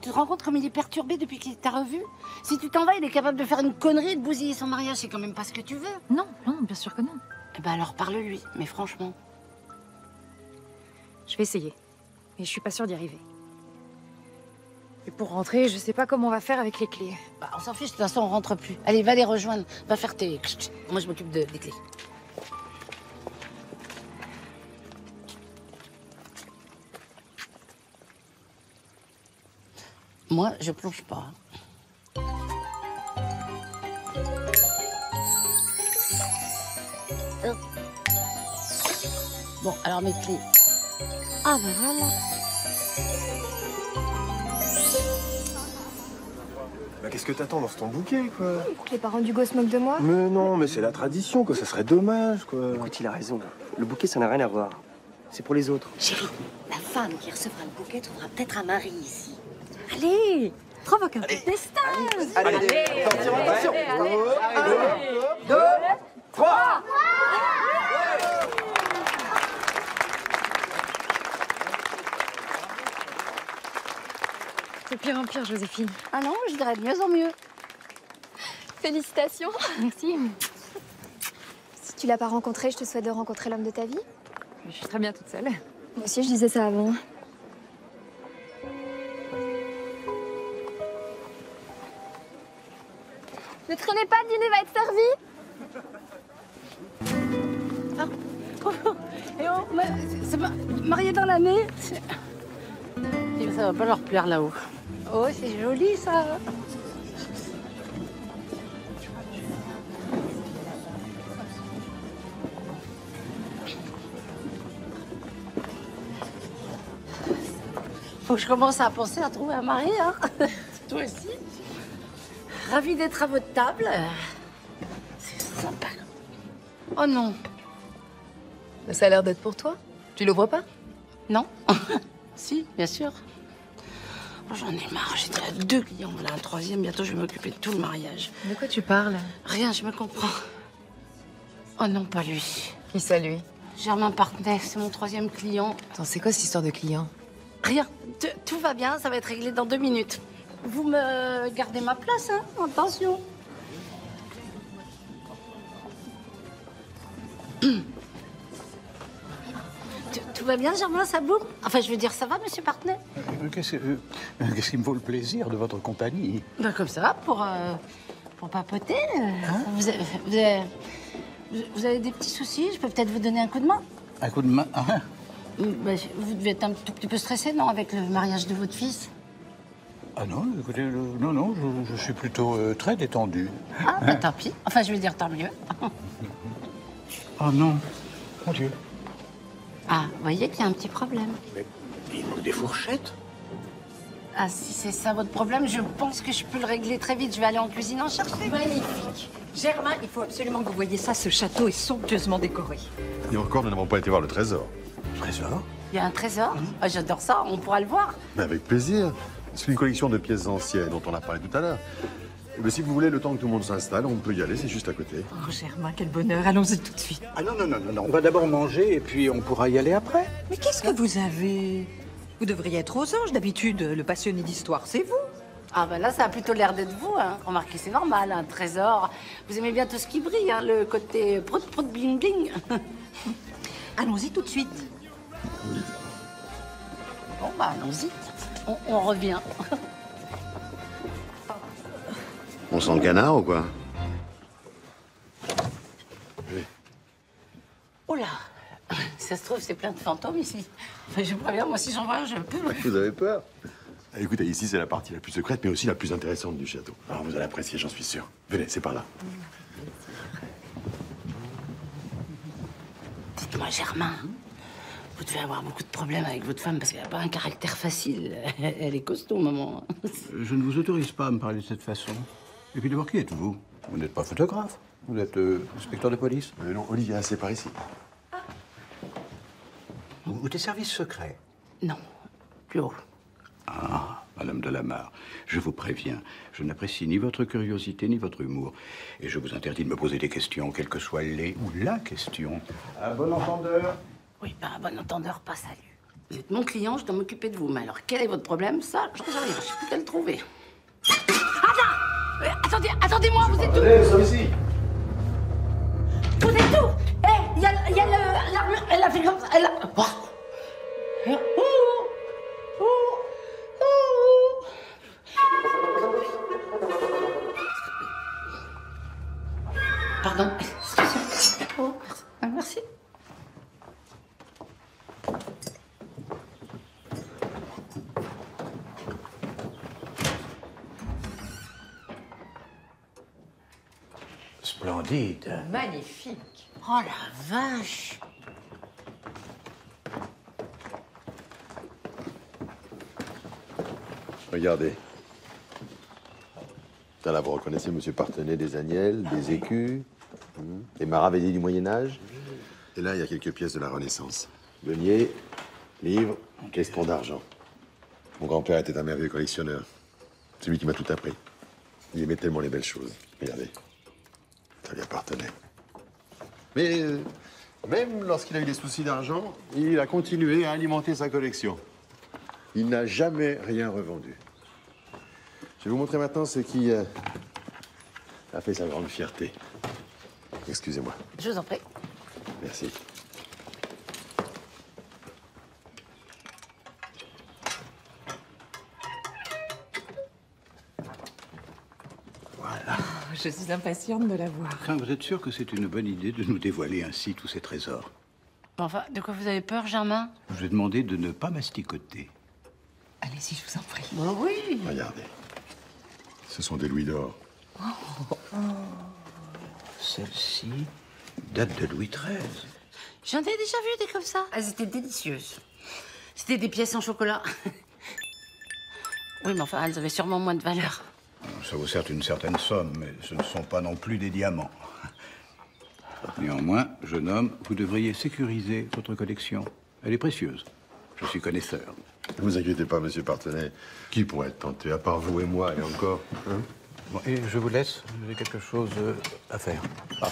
Tu te rends compte comme il est perturbé depuis qu'il t'a revu? Si tu t'en vas, il est capable de faire une connerie et de bousiller son mariage. C'est quand même pas ce que tu veux. Non, non, bien sûr que non. Eh ben alors parle-lui, mais franchement. Je vais essayer. Mais je suis pas sûre d'y arriver. Et pour rentrer, je sais pas comment on va faire avec les clés. Bah, on s'en fiche, de toute façon, on rentre plus. Allez, va les rejoindre. Va faire tes... Moi, je m'occupe des clés. Moi, je plonge pas. Bon, alors mes clés. Ah ben voilà. Bah, qu'est-ce que t'attends dans ton bouquet, quoi? Pour que les parents d'Hugo se moquent de moi? Mais non, mais c'est la tradition, quoi. Ça serait dommage, quoi. Écoute, il a raison. Le bouquet, ça n'a rien à voir. C'est pour les autres. Chérie, la femme qui recevra le bouquet trouvera peut-être un mari ici. Allez, provoque un peu de destin. Allez, attention. 1, 2, 3. C'est pire en pire, Joséphine. Ah non, je dirais de mieux en mieux. Félicitations. Merci. Si tu l'as pas rencontré, je te souhaite de rencontrer l'homme de ta vie. Je suis très bien toute seule. Moi aussi, je disais ça avant. Ne traînez pas, le dîner va être servi. Et c'est pas marié dans l'année. Ça va pas leur plaire là-haut. Oh, c'est joli ça. Faut que je commence à penser à trouver un mari, hein. Toi aussi. Ravie d'être à votre table. C'est sympa. Oh non. Ça a l'air d'être pour toi. Tu l'ouvres pas? Non. Si, bien sûr. Oh, j'en ai marre, j'ai déjà 2 clients, voilà un 3e, bientôt je vais m'occuper de tout le mariage. De quoi tu parles? Rien, je me comprends. Oh non, pas lui. Qui ça, lui? Germain Partnet, c'est mon 3e client. Attends, c'est quoi cette histoire de client? Rien, tout va bien, ça va être réglé dans 2 minutes. Vous me gardez ma place, hein, attention. Tout va bien, Germain, ça bourre? Enfin, je veux dire, ça va, monsieur Parthenay? Qu'est-ce qui me vaut le plaisir de votre compagnie? Ben, comme ça, pour papoter. Vous avez des petits soucis? Je peux peut-être vous donner un coup de main? Un coup de main? Hein? Ben, vous devez être un tout petit peu stressé, non, avec le mariage de votre fils? Ah non, écoutez, non, je suis plutôt très détendu. Ah, ben tant pis. Enfin, je veux dire, tant mieux. Oh non, mon Dieu. Ah, vous voyez qu'il y a un petit problème. Mais il manque des fourchettes. Ah, si c'est ça votre problème, je pense que je peux le régler très vite. Je vais aller en cuisine en chercher. Magnifique. Germain, il faut absolument que vous voyiez ça. Ce château est somptueusement décoré. Et encore, nous n'avons pas été voir le trésor. Trésor? Il y a un trésor? Ah, j'adore ça, on pourra le voir. Mais avec plaisir. C'est une collection de pièces anciennes dont on a parlé tout à l'heure. Mais si vous voulez, le temps que tout le monde s'installe, on peut y aller, c'est juste à côté. Oh, Germain, quel bonheur. Allons-y tout de suite. Ah non, on va d'abord manger et puis on pourra y aller après. Mais qu'est-ce que vous avez? Vous devriez être aux anges. D'habitude, le passionné d'histoire, c'est vous. Ah ben là, ça a plutôt l'air d'être vous, hein. Remarquez, c'est normal, un trésor. Vous aimez bien tout ce qui brille, hein, le côté prout bling bling. Allons-y tout de suite. Bon, bah allons-y. On revient. On sent le canard ou quoi? Oui. Oh là, ça se trouve, c'est plein de fantômes ici. Enfin, je vous préviens, moi, si j'en vois un, je peux. Vous avez peur? Écoutez, ici, c'est la partie la plus secrète, mais aussi la plus intéressante du château. Alors, vous allez apprécier, j'en suis sûr. Venez, c'est par là. Dites-moi, Germain, vous devez avoir beaucoup de problèmes avec votre femme parce qu'elle n'a pas un caractère facile. Elle est costaud, maman. Je ne vous autorise pas à me parler de cette façon. Et puis d'abord, qui êtes-vous? Vous n'êtes pas photographe. Vous êtes inspecteur de police. Non, Olivia, c'est par ici. Ou des services secrets? Non, plus haut. Ah, Madame de Lamare, je vous préviens, je n'apprécie ni votre curiosité ni votre humour. Et je vous interdis de me poser des questions, quelles que soient les ou la question. À bon entendeur. Oui, ben, à bon entendeur, pas salut. Vous êtes mon client, je dois m'occuper de vous. Mais alors, quel est votre problème? Ça, je ne sais rien, je ne sais plus qu'à le trouver. Attendez-moi, vous êtes où? Allez, nous sommes ici. Vous êtes où? Il y a l'armure, elle a fait comme ça, elle a... Pardon, excusez-moi. Oh, merci. Splendide. Magnifique. Oh la vache! Regardez. Là, vous reconnaissez Monsieur Parthenay, des agnelles, des écus, des maravilles du Moyen-Âge. Et là, il y a quelques pièces de la Renaissance. Deniers, livres, questions d'argent. Mon grand-père était un merveilleux collectionneur. C'est lui qui m'a tout appris. Il aimait tellement les belles choses. Regardez. Ça lui appartenait. Mais même lorsqu'il a eu des soucis d'argent, il a continué à alimenter sa collection. Il n'a jamais rien revendu. Je vais vous montrer maintenant ce qui a fait sa grande fierté. Excusez-moi. Je vous en prie. Merci. Voilà. Je suis impatiente de la voir. Enfin, vous êtes sûr que c'est une bonne idée de nous dévoiler ainsi tous ces trésors? Enfin, de quoi vous avez peur, Germain? Je vous ai demandé de ne pas masticoter. Allez-y, je vous en prie. Bah oui. Regardez. Ce sont des louis d'or. Celle-ci date de Louis XIII. J'en ai déjà vu des comme ça. Elles étaient délicieuses. C'était des pièces en chocolat. Oui, mais enfin, elles avaient sûrement moins de valeur. Ça vaut certes une certaine somme, mais ce ne sont pas non plus des diamants. Néanmoins, jeune homme, vous devriez sécuriser votre collection. Elle est précieuse. Je suis connaisseur. Ne vous inquiétez pas, Monsieur Parthenay. Qui pourrait être tenté, à part vous et moi, et encore, hein? Bon, et je vous laisse. J'ai quelque chose à faire. Ah.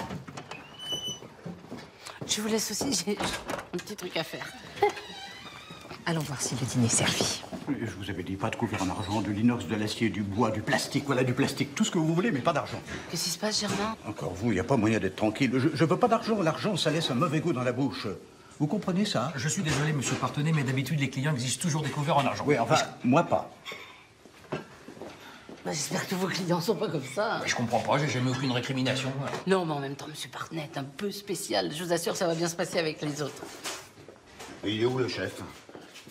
Je vous laisse aussi, j'ai un petit truc à faire. Allons voir si le dîner est servi. Je vous avais dit pas de couvert en argent, de l'inox, de l'acier, du bois, du plastique. Voilà, du plastique. Tout ce que vous voulez, mais pas d'argent. Qu'est-ce qui se passe, Germain? Encore vous, il n'y a pas moyen d'être tranquille. Je veux pas d'argent. L'argent, ça laisse un mauvais goût dans la bouche. Vous comprenez ça? Je suis désolé, monsieur Partenay, mais d'habitude, les clients exigent toujours des couverts en argent. Oui, enfin, moi pas. Bah, j'espère que vos clients sont pas comme ça. Je comprends pas, j'ai jamais aucune récrimination. Non, mais en même temps, monsieur Partenay est un peu spécial. Je vous assure, ça va bien se passer avec les autres. Et il est où, le chef?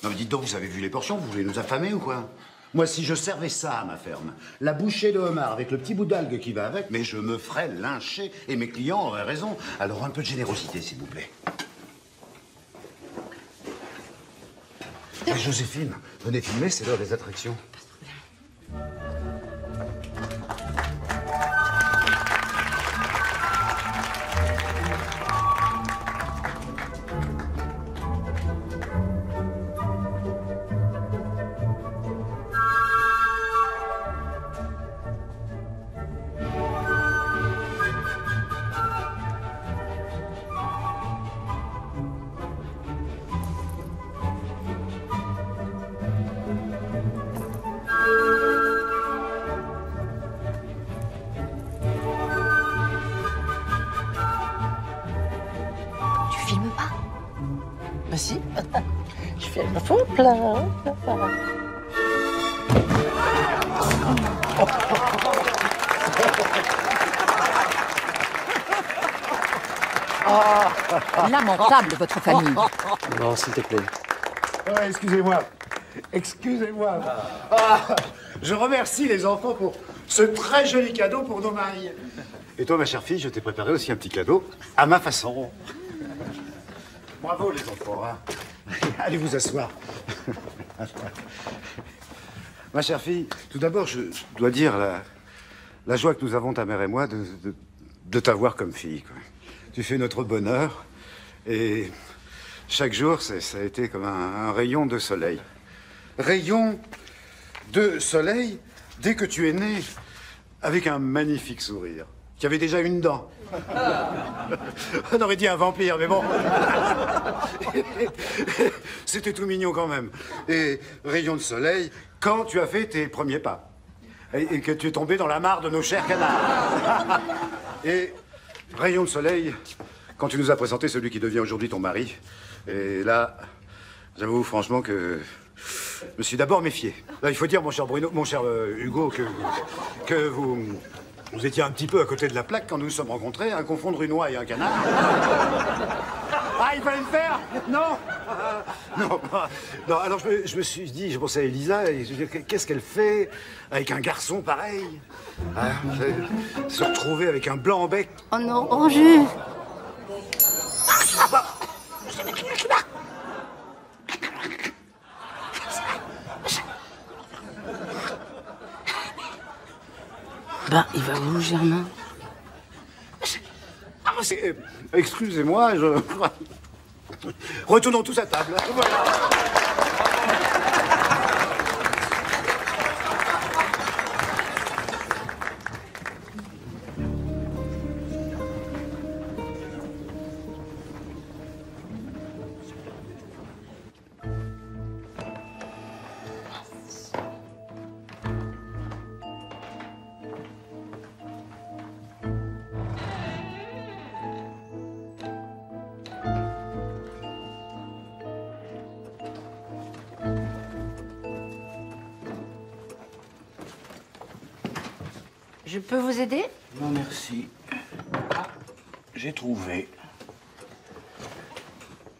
Non, mais dites donc, vous avez vu les portions? Vous voulez nous affamer ou quoi? Moi, si je servais ça à ma ferme, la bouchée de homard avec le petit bout d'algue qui va avec, mais je me ferais lyncher et mes clients auraient raison. Alors, un peu de générosité, s'il vous plaît. Et Joséphine, venez filmer, c'est l'heure des attractions. Bah si, je fais le faux plein. Lamentable, votre famille. Non, s'il te plaît. Ouais, excusez-moi. Excusez-moi. Ah, je remercie les enfants pour ce très joli cadeau pour nos maris. Et toi, ma chère fille, je t'ai préparé aussi un petit cadeau à ma façon. Bravo, les enfants. Hein. Allez vous asseoir. Ma chère fille, tout d'abord, je dois dire la joie que nous avons, ta mère et moi, de t'avoir comme fille, quoi. Tu fais notre bonheur. Et chaque jour, ça a été comme un rayon de soleil. Rayon de soleil dès que tu es né avec un magnifique sourire, qui avait déjà une dent. On aurait dit un vampire, mais bon. C'était tout mignon quand même. Et rayon de soleil, quand tu as fait tes premiers pas. Et que tu es tombé dans la mare de nos chers canards. Et rayon de soleil, quand tu nous as présenté celui qui devient aujourd'hui ton mari. Et là, j'avoue franchement que je me suis d'abord méfié. Là, il faut dire, mon cher Bruno, mon cher Hugo, que vous étiez un petit peu à côté de la plaque quand nous nous sommes rencontrés, un confondre une oie et un canard. Ah, il fallait le faire? Non. Non, alors je me suis dit, je pensais à Elisa, et je me dis, qu'est-ce qu'elle fait avec un garçon pareil? Ah, se retrouver avec un blanc en bec. Oh non, oh jus. Ben, il va où, Germain? Excusez-moi, Retournons tous à table. Voilà. Je peux vous aider? Non, merci. Ah, j'ai trouvé.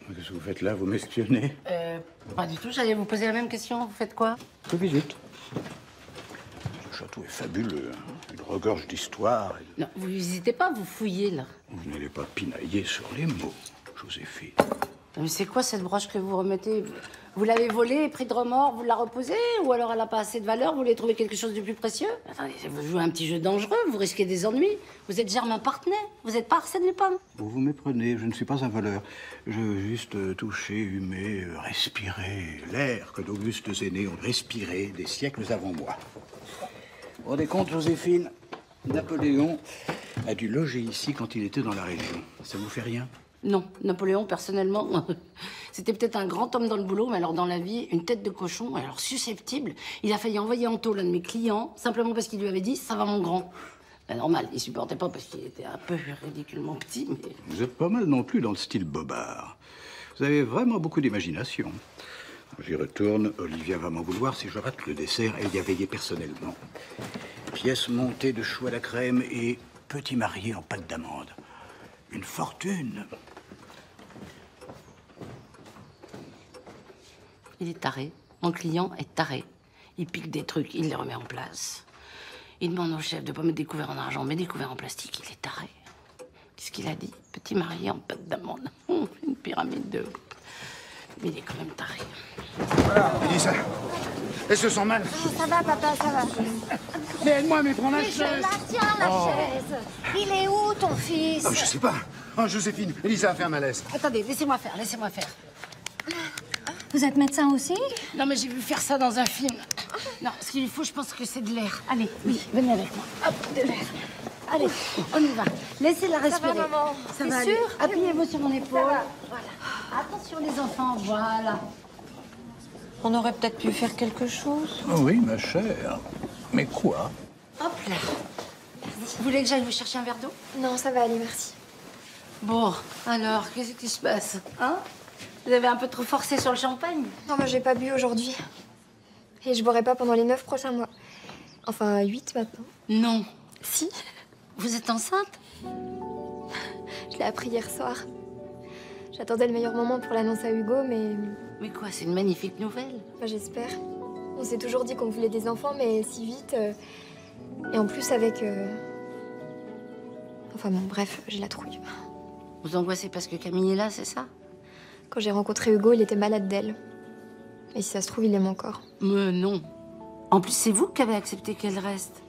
Qu'est-ce que vous faites là? Vous m'espionnez? Pas du tout, j'allais vous poser la même question. Vous faites quoi? Je visite. Ce château est fabuleux. Hein. Il regorge d'histoire. Non, vous visitez pas, vous fouillez, là. Vous n'allez pas pinailler sur les mots, Joséphine. Mais c'est quoi cette broche que vous remettez? Vous l'avez volée, pris de remords, vous la reposez? Ou alors elle n'a pas assez de valeur, vous voulez trouver quelque chose de plus précieux? Attendez, vous jouez un petit jeu dangereux, vous risquez des ennuis. Vous êtes Germain Partenay, vous n'êtes pas Arsène Lupin. Vous vous méprenez, je ne suis pas un voleur. Je veux juste toucher, humer, respirer l'air que d'augustes aînés ont respiré des siècles avant moi. Vous vous rendez compte, Joséphine? Napoléon a dû loger ici quand il était dans la région. Ça vous fait rien? Non, Napoléon, personnellement, c'était peut-être un grand homme dans le boulot, mais alors dans la vie, une tête de cochon, alors susceptible. Il a failli envoyer en tôle l'un de mes clients, simplement parce qu'il lui avait dit « ça va mon grand ». Ben, normal, il supportait pas parce qu'il était un peu ridiculement petit, mais... Vous êtes pas mal non plus dans le style bobard. Vous avez vraiment beaucoup d'imagination. J'y retourne, Olivia va m'en vouloir si je rate le dessert et y a veillé personnellement. Pièce montée de choux à la crème et petit marié en pâte d'amande. Une fortune. Il est taré. Mon client est taré. Il pique des trucs, il les remet en place. Il demande au chef de pas mettre des couverts en argent, mais des couverts en plastique. Il est taré. Qu'est-ce qu'il a dit? Petit marié en pâte d'amande. Une pyramide de... Mais il est quand même taré. Voilà, Elisa. Elles se sent mal. Oh, ça va, papa, ça va. Mais aide-moi, mais prends la Mais chaise. je la tiens, la chaise. Il est où, ton fils? Je sais pas. Oh, Joséphine, Elisa a fait un malaise. Attendez, laissez-moi faire, laissez-moi faire. Vous êtes médecin aussi? Non, mais j'ai vu faire ça dans un film. Non, ce qu'il faut, je pense que c'est de l'air. Allez, oui, venez avec moi. Hop, de l'air. Allez, on y va. Laissez-la respirer. Ça va, maman? Ça T'es va sûre? aller. Appuyez-vous sur mon épaule. Ça va. Voilà. Attention les enfants, voilà. On aurait peut-être pu faire quelque chose. Oh oui, ma chère. Mais quoi? Hop là. Vous voulez que j'aille vous chercher un verre d'eau? Non, ça va aller, merci. Bon, alors, qu'est-ce qui se passe? Hein? Vous avez un peu trop forcé sur le champagne? Non, moi, j'ai pas bu aujourd'hui. Et je boirai pas pendant les 9 prochains mois. Enfin, 8 maintenant. Non. Si. Vous êtes enceinte? Je l'ai appris hier soir. J'attendais le meilleur moment pour l'annoncer à Hugo, mais... Mais quoi, c'est une magnifique nouvelle. Bah, j'espère. On s'est toujours dit qu'on voulait des enfants, mais si vite... Et en plus avec... Enfin bon, bref, j'ai la trouille. Vous angoissez parce que Camille est là, c'est ça? Quand j'ai rencontré Hugo, il était malade d'elle. Et si ça se trouve, il l'aime encore. Mais non. En plus, c'est vous qui avez accepté qu'elle reste.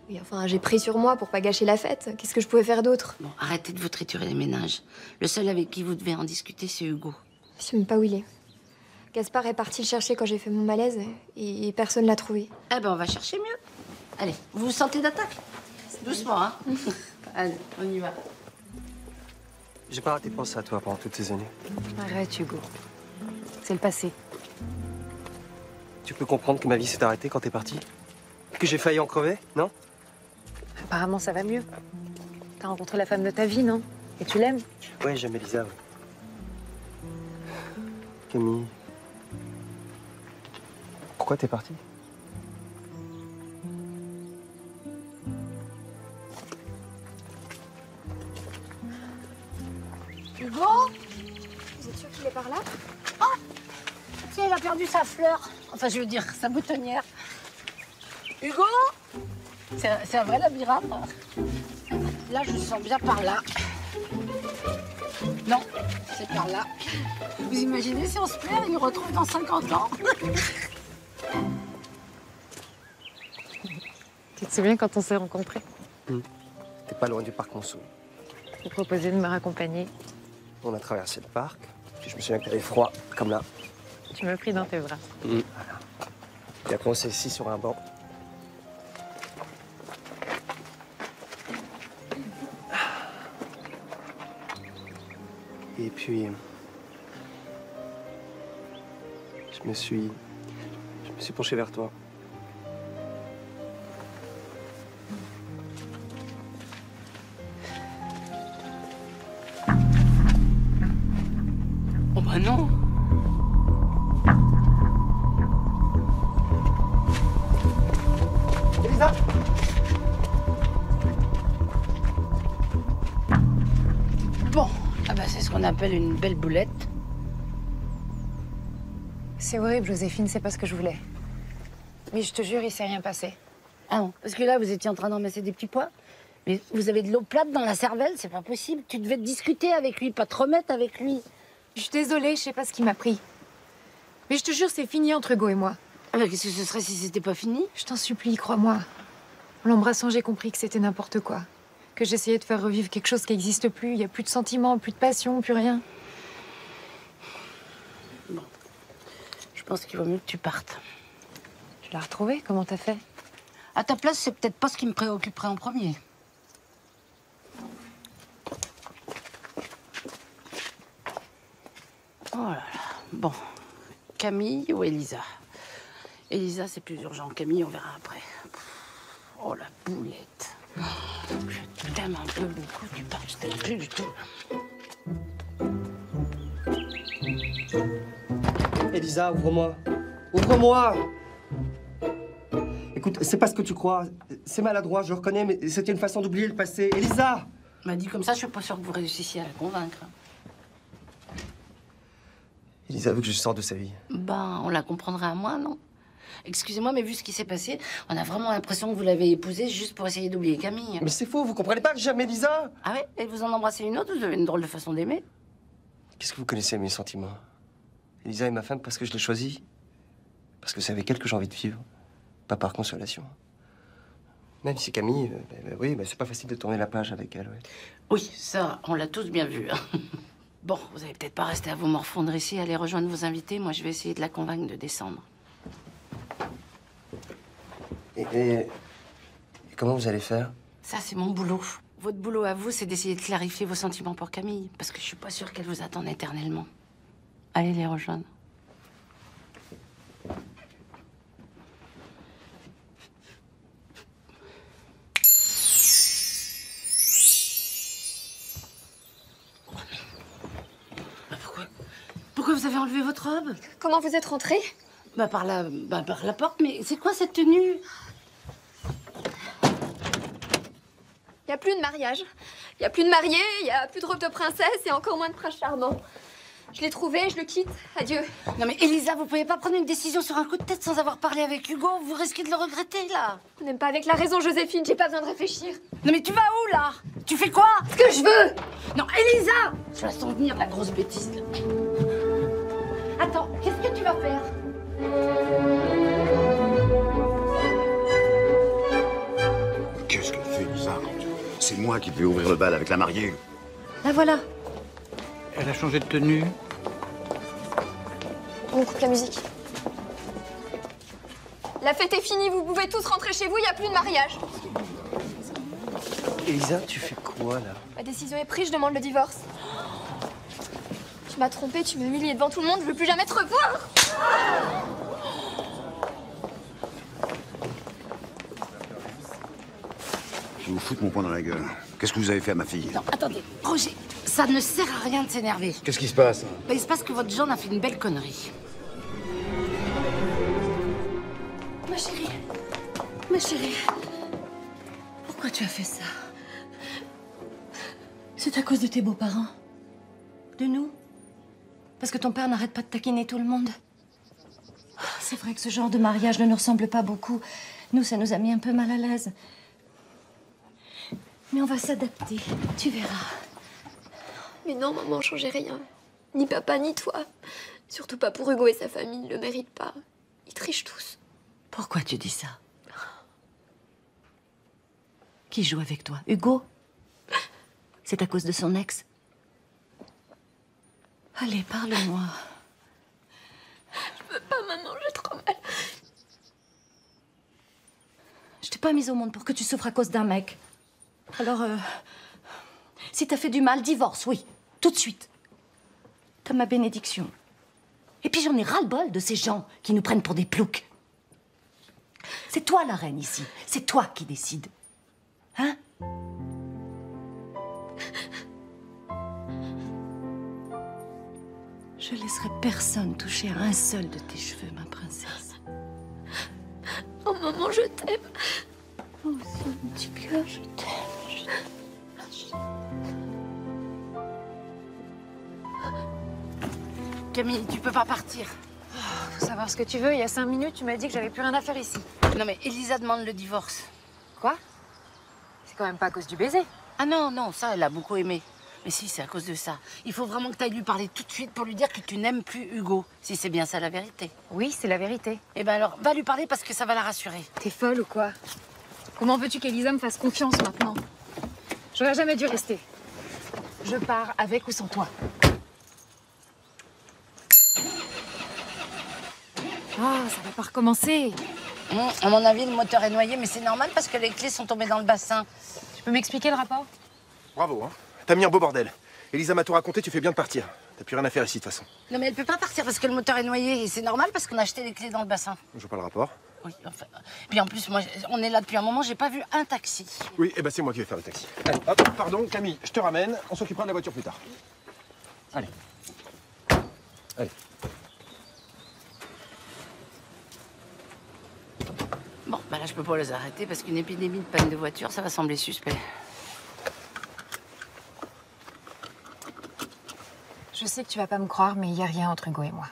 Oui, enfin, j'ai pris sur moi pour pas gâcher la fête. Qu'est-ce que je pouvais faire d'autre? Bon, arrêtez de vous triturer les ménages. Le seul avec qui vous devez en discuter, c'est Hugo. Je sais même pas où il est. Gaspard est parti le chercher quand j'ai fait mon malaise et personne l'a trouvé. Eh ben, on va chercher mieux. Allez, vous vous sentez d'attaque? Doucement, hein. Allez, on y va. J'ai pas arrêté de penser à toi pendant toutes ces années. Arrête, Hugo. C'est le passé. Tu peux comprendre que ma vie s'est arrêtée quand t'es parti? Que j'ai failli en crever, non? Apparemment, ça va mieux. T'as rencontré la femme de ta vie, non? Et tu l'aimes? Ouais, j'aime Elisa, ouais. Camille... Pourquoi t'es parti? Hugo? Vous êtes sûr qu'il est par là? Oh! Tiens, il a perdu sa fleur. Enfin, je veux dire, sa boutonnière. Hugo? C'est un vrai labyrinthe. Là, je sens bien par là. Non, c'est par là. Vous imaginez si on se perd, il nous retrouve dans 50 ans? Tu te souviens quand on s'est rencontrés? T'es pas loin du parc Monceau. J'ai proposé de me raccompagner. On a traversé le parc, puis je me souviens que t'avais froid, comme là. Tu m'as pris dans tes bras. Voilà. Et après, on s'est assis sur un banc. Et puis... Je me suis penché vers toi. Oh bah non. Elisa! Bon, ah bah c'est ce qu'on appelle une belle boulette. C'est horrible, Joséphine, c'est pas ce que je voulais. Mais je te jure, il s'est rien passé. Ah non, parce que là, vous étiez en train d'emmasser des petits pois. Mais vous avez de l'eau plate dans la cervelle, c'est pas possible. Tu devais te discuter avec lui, pas te remettre avec lui. Je suis désolée, je sais pas ce qui m'a pris. Mais je te jure, c'est fini entre Hugo et moi. Ah bah qu'est-ce que ce serait si c'était pas fini? Je t'en supplie, crois-moi. En l'embrassant, j'ai compris que c'était n'importe quoi. Que j'essayais de faire revivre quelque chose qui n'existe plus. Il n'y a plus de sentiments, plus de passion, plus rien. Bon. Je pense qu'il vaut mieux que tu partes. Tu l'as retrouvé? Comment t'as fait? À ta place, c'est peut-être pas ce qui me préoccuperait en premier. Oh là là. Bon. Camille ou Elisa? Elisa, c'est plus urgent. Camille, on verra après. Oh, la boulette. Je t'aime un peu beaucoup. Tu parles, je t'aime plus du tout. Elisa, ouvre-moi. Ouvre-moi! Écoute, c'est pas ce que tu crois. C'est maladroit, je le reconnais, mais c'était une façon d'oublier le passé. Elisa! M'a dit comme ça, je suis pas sûre que vous réussissiez à la convaincre. Elisa veut que je sorte de sa vie. Ben, on la comprendrait à moi, non? Excusez-moi, mais vu ce qui s'est passé, on a vraiment l'impression que vous l'avez épousée juste pour essayer d'oublier Camille. Mais c'est faux, vous comprenez pas que j'aime Elisa? Ah ouais? Et vous en embrassez une autre? Vous avez une drôle de façon d'aimer. Qu'est-ce que vous connaissez mes sentiments? Elisa est ma femme parce que je l'ai choisie. Parce que c'est avec elle que j'ai envie de vivre. Pas par consolation. Même si Camille, oui, c'est pas facile de tourner la page avec elle, ouais. Oui, ça, on l'a tous bien vu. Hein. Bon, vous allez peut-être pas rester à vous morfondre ici, aller rejoindre vos invités. Moi, je vais essayer de la convaincre de descendre. Et comment vous allez faire? Ça, c'est mon boulot. Votre boulot à vous, c'est d'essayer de clarifier vos sentiments pour Camille. Parce que je suis pas sûre qu'elle vous attende éternellement. Allez les rejoindre. Pourquoi vous avez enlevé votre robe? Comment vous êtes rentrée? Par la porte, mais c'est quoi cette tenue? Il n'y a plus de mariage. Il n'y a plus de mariée, il n'y a plus de robe de princesse et encore moins de prince charmant. Je l'ai trouvé, je le quitte. Adieu. Non mais Elisa, vous pouvez pas prendre une décision sur un coup de tête sans avoir parlé avec Hugo. Vous risquez de le regretter, là. On n'aime pas avec la raison, Joséphine. J'ai pas besoin de réfléchir. Non mais tu vas où, là? Tu fais quoi? Ce que je veux. Non, Elisa! Je la sens venir, la grosse bêtise, là. Attends, qu'est-ce que tu vas faire? Qu'est-ce qu'elle fait, Elisa? C'est moi qui devais ouvrir le bal avec la mariée. La voilà. Elle a changé de tenue. On coupe la musique. La fête est finie, vous pouvez tous rentrer chez vous, il n'y a plus de mariage. Elisa, tu fais quoi, là? Ma décision est prise, je demande le divorce. Tu m'as trompée, tu m'as humiliée devant tout le monde, je veux plus jamais te revoir. Je vais vous foutre mon poing dans la gueule. Qu'est-ce que vous avez fait à ma fille? Non, attendez, Roger, ça ne sert à rien de s'énerver. Qu'est-ce qui se passe? Il se passe que votre Jean a fait une belle connerie. Ma chérie, pourquoi tu as fait ça? C'est à cause de tes beaux-parents? De nous? Parce que ton père n'arrête pas de taquiner tout le monde? C'est vrai que ce genre de mariage ne nous ressemble pas beaucoup. Nous, ça nous a mis un peu mal à l'aise. Mais on va s'adapter, tu verras. Mais non, maman, changez rien. Ni papa, ni toi. Surtout pas pour Hugo et sa famille, ils le méritent pas. Ils trichent tous. Pourquoi tu dis ça? Qui joue avec toi? Hugo? C'est à cause de son ex? Allez, parle-moi. Je peux pas, maman, j'ai trop mal. Je t'ai pas mise au monde pour que tu souffres à cause d'un mec. Alors, si t'as fait du mal, divorce, oui. Tout de suite. T'as ma bénédiction. Et puis j'en ai ras-le-bol de ces gens qui nous prennent pour des ploucs. C'est toi la reine ici. C'est toi qui décides. Hein? Je laisserai personne toucher à un seul de tes cheveux, ma princesse. Oh, maman, je t'aime. Oh, c'est un petit cœur, je t'aime. Camille, tu peux pas partir. Faut savoir ce que tu veux. Il y a 5 minutes, tu m'as dit que j'avais plus rien à faire ici. Non mais Elisa demande le divorce. Quoi? C'est quand même pas à cause du baiser. Ah non, non, ça, elle a beaucoup aimé. Mais si, c'est à cause de ça. Il faut vraiment que tu ailles lui parler tout de suite pour lui dire que tu n'aimes plus Hugo. Si c'est bien ça la vérité. Oui, c'est la vérité. Eh ben alors, va lui parler parce que ça va la rassurer. T'es folle ou quoi? Comment veux-tu qu'Elisa me fasse confiance maintenant? J'aurais jamais dû rester. Je pars avec ou sans toi. Ah, ça va pas recommencer. À mon avis, le moteur est noyé, mais c'est normal parce que les clés sont tombées dans le bassin. Tu peux m'expliquer le rapport? Bravo, hein. T'as mis un beau bordel. Elisa m'a tout raconté, tu fais bien de partir. T'as plus rien à faire ici, de toute façon. Non, mais elle peut pas partir parce que le moteur est noyé. Et c'est normal parce qu'on a acheté les clés dans le bassin. Je vois pas le rapport. Oui, enfin... Puis en plus, moi, on est là depuis un moment, j'ai pas vu un taxi. Oui, eh ben c'est moi qui vais faire le taxi. Allez, hop, pardon, Camille, je te ramène. On s'occupera de la voiture plus tard. Allez. Allez. Bon, bah là, je peux pas les arrêter parce qu'une épidémie de panne de voiture, ça va sembler suspect. Je sais que tu vas pas me croire, mais il y a rien entre Hugo et moi.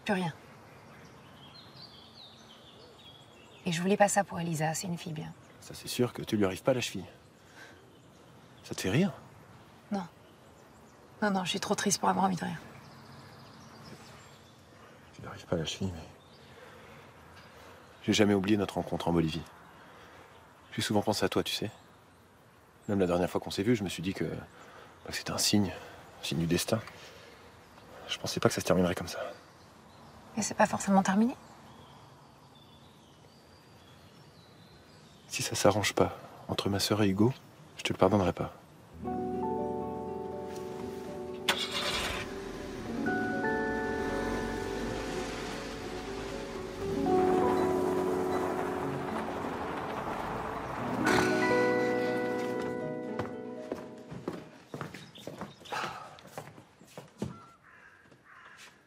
Plus rien. Et je voulais pas ça pour Elisa, c'est une fille bien. Ça, c'est sûr que tu lui arrives pas à la cheville. Ça te fait rire? Non. Non, non, je suis trop triste pour avoir envie de rire. Tu lui arrives pas à la cheville, mais... J'ai jamais oublié notre rencontre en Bolivie. J'ai souvent pensé à toi, tu sais. Même la dernière fois qu'on s'est vus, je me suis dit que c'était un signe du destin. Je pensais pas que ça se terminerait comme ça. Mais c'est pas forcément terminé. Si ça s'arrange pas entre ma sœur et Hugo, je te le pardonnerai pas.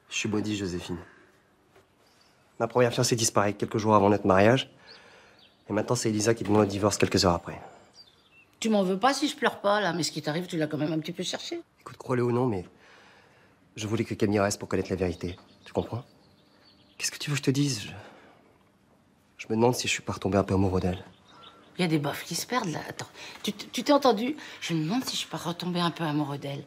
Je suis maudit, Joséphine. Ma première fiancée disparaît quelques jours avant notre mariage. Et maintenant, c'est Elisa qui demande le divorce quelques heures après. Tu m'en veux pas si je pleure pas, là, mais ce qui t'arrive, tu l'as quand même un petit peu cherché. Écoute, crois-le ou non, mais je voulais que Camille reste pour connaître la vérité. Tu comprends? Qu'est-ce que tu veux que je te dise? Je me demande si je suis pas retombé un peu amoureux d'elle. Il y a des bofs qui se perdent, là. Attends, tu t'es entendu? Je me demande si je suis pas retombée un peu amoureux d'elle.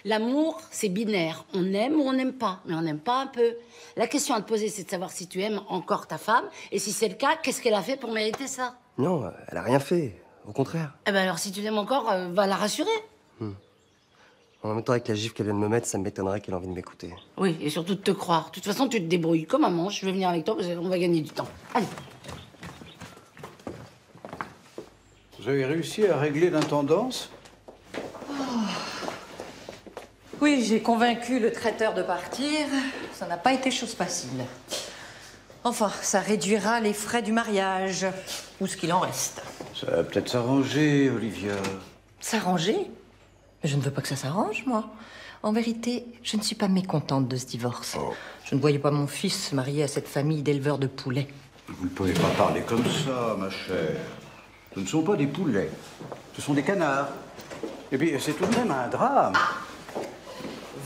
L'amour, c'est binaire. On aime ou on n'aime pas, mais on n'aime pas un peu. La question à te poser, c'est de savoir si tu aimes encore ta femme, et si c'est le cas, qu'est-ce qu'elle a fait pour mériter ça? Non, elle a rien fait. Au contraire. Eh ben alors, si tu l'aimes encore, va la rassurer. En même temps, avec la gifle qu'elle vient de me mettre, ça m'étonnerait qu'elle ait envie de m'écouter. Oui, et surtout de te croire. De toute façon, tu te débrouilles comme un manche. Je vais venir avec toi, parce qu'on va gagner du temps. Allez. Vous avez réussi à régler l'intendance? Oui, j'ai convaincu le traiteur de partir. Ça n'a pas été chose facile. Enfin, ça réduira les frais du mariage, ou ce qu'il en reste. Ça va peut-être s'arranger, Olivia. S'arranger? Mais je ne veux pas que ça s'arrange, moi. En vérité, je ne suis pas mécontente de ce divorce. Je ne voyais pas mon fils se marier à cette famille d'éleveurs de poulets. Vous ne pouvez pas parler comme ça, ma chère. Ce ne sont pas des poulets. Ce sont des canards. Et puis, c'est tout de même un drame.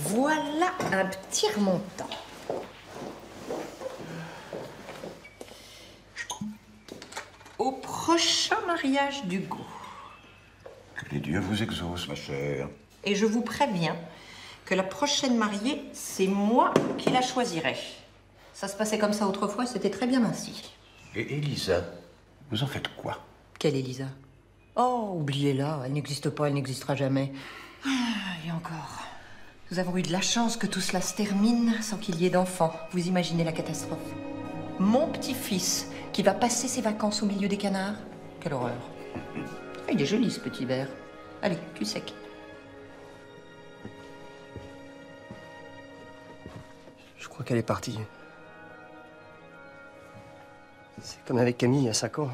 Voilà un petit remontant. Au prochain mariage d'Hugo. Que les dieux vous exaucent, ma chère. Et je vous préviens que la prochaine mariée, c'est moi qui la choisirai. Ça se passait comme ça autrefois, c'était très bien ainsi. Et Elisa, vous en faites quoi? Quelle Elisa? Oh, oubliez-la, elle n'existe pas, elle n'existera jamais. Et encore. Nous avons eu de la chance que tout cela se termine sans qu'il y ait d'enfants. Vous imaginez la catastrophe. Mon petit-fils qui va passer ses vacances au milieu des canards. Quelle horreur. Il est joli ce petit verre. Allez, cul sec. Je crois qu'elle est partie. C'est comme avec Camille il y a 5 ans.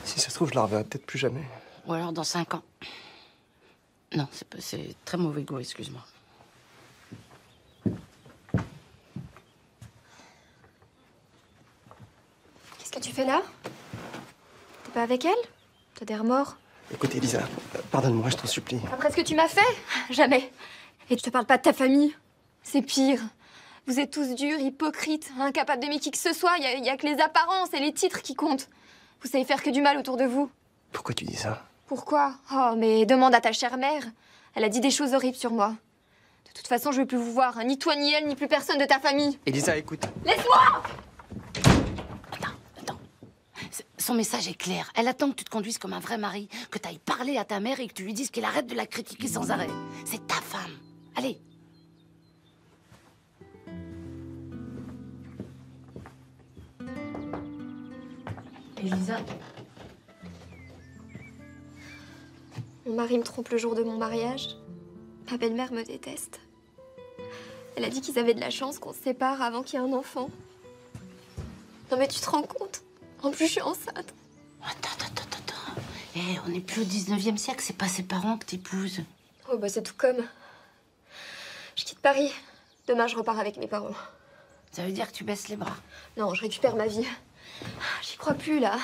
Si ça se trouve, je la reverrai peut-être plus jamais. Ou alors dans 5 ans. Non, c'est très mauvais goût, excuse-moi. Qu'est-ce que tu fais là? T'es pas avec elle? T'as des remords? Écoute, Elisa, pardonne-moi, je t'en supplie. Après ce que tu m'as fait? Jamais. Et je te parle pas de ta famille. C'est pire. Vous êtes tous durs, hypocrites, incapables d'aimer qui que ce soit. Y a que les apparences et les titres qui comptent. Vous savez faire que du mal autour de vous. Pourquoi tu dis ça? Pourquoi? Oh, mais demande à ta chère mère. Elle a dit des choses horribles sur moi. De toute façon, je veux plus vous voir. Ni toi, ni elle, ni plus personne de ta famille. Elisa, écoute. Laisse-moi! Attends. Son message est clair. Elle attend que tu te conduises comme un vrai mari, que tu ailles parler à ta mère et que tu lui dises qu'elle arrête de la critiquer sans arrêt. C'est ta femme. Allez. Elisa. Mon mari me trompe le jour de mon mariage. Ma belle-mère me déteste. Elle a dit qu'ils avaient de la chance qu'on se sépare avant qu'il y ait un enfant. Non mais tu te rends compte? En plus, je suis enceinte. Attends. On n'est plus au 19e siècle, c'est pas ses parents que t'épouses. Oh bah c'est tout comme. Je quitte Paris. Demain, je repars avec mes parents. Ça veut dire que tu baisses les bras. Non, je récupère ma vie. J'y crois plus, là.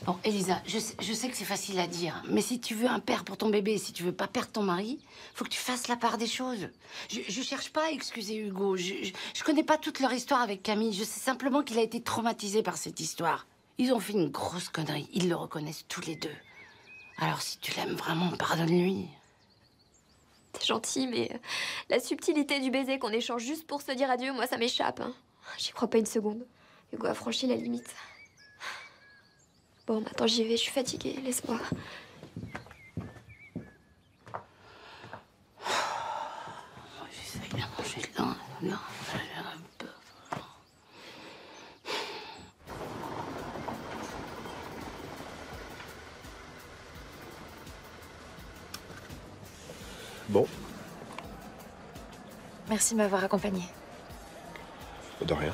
Bon, Elisa, je sais que c'est facile à dire, mais si tu veux un père pour ton bébé, si tu veux pas perdre ton mari, faut que tu fasses la part des choses. Je cherche pas à excuser Hugo. Je connais pas toute leur histoire avec Camille. Je sais simplement qu'il a été traumatisé par cette histoire. Ils ont fait une grosse connerie. Ils le reconnaissent tous les deux. Alors si tu l'aimes vraiment, pardonne-lui. T'es gentil, mais la subtilité du baiser qu'on échange juste pour se dire adieu, moi, ça m'échappe. Hein. J'y crois pas une seconde. Hugo a franchi la limite. Bon, attends, j'y vais, je suis fatiguée, laisse-moi. J'essaye de manger là, un peu. Bon, Merci de m'avoir accompagnée. de rien.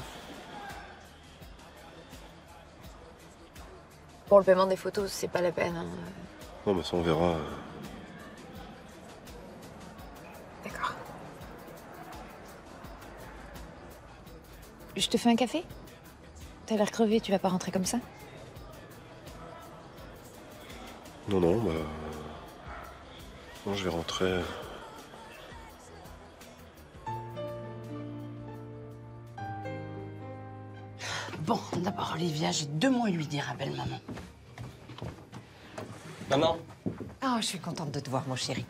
Pour le paiement des photos, c'est pas la peine. Hein. Non, mais ça, on verra. D'accord. Je te fais un café? T'as l'air crevé, tu vas pas rentrer comme ça? Non, non, bah... Non, je vais rentrer... Bon, d'abord, Olivia, j'ai 2 mots à lui dire à belle-maman. Maman. Oh, je suis contente de te voir, mon chéri.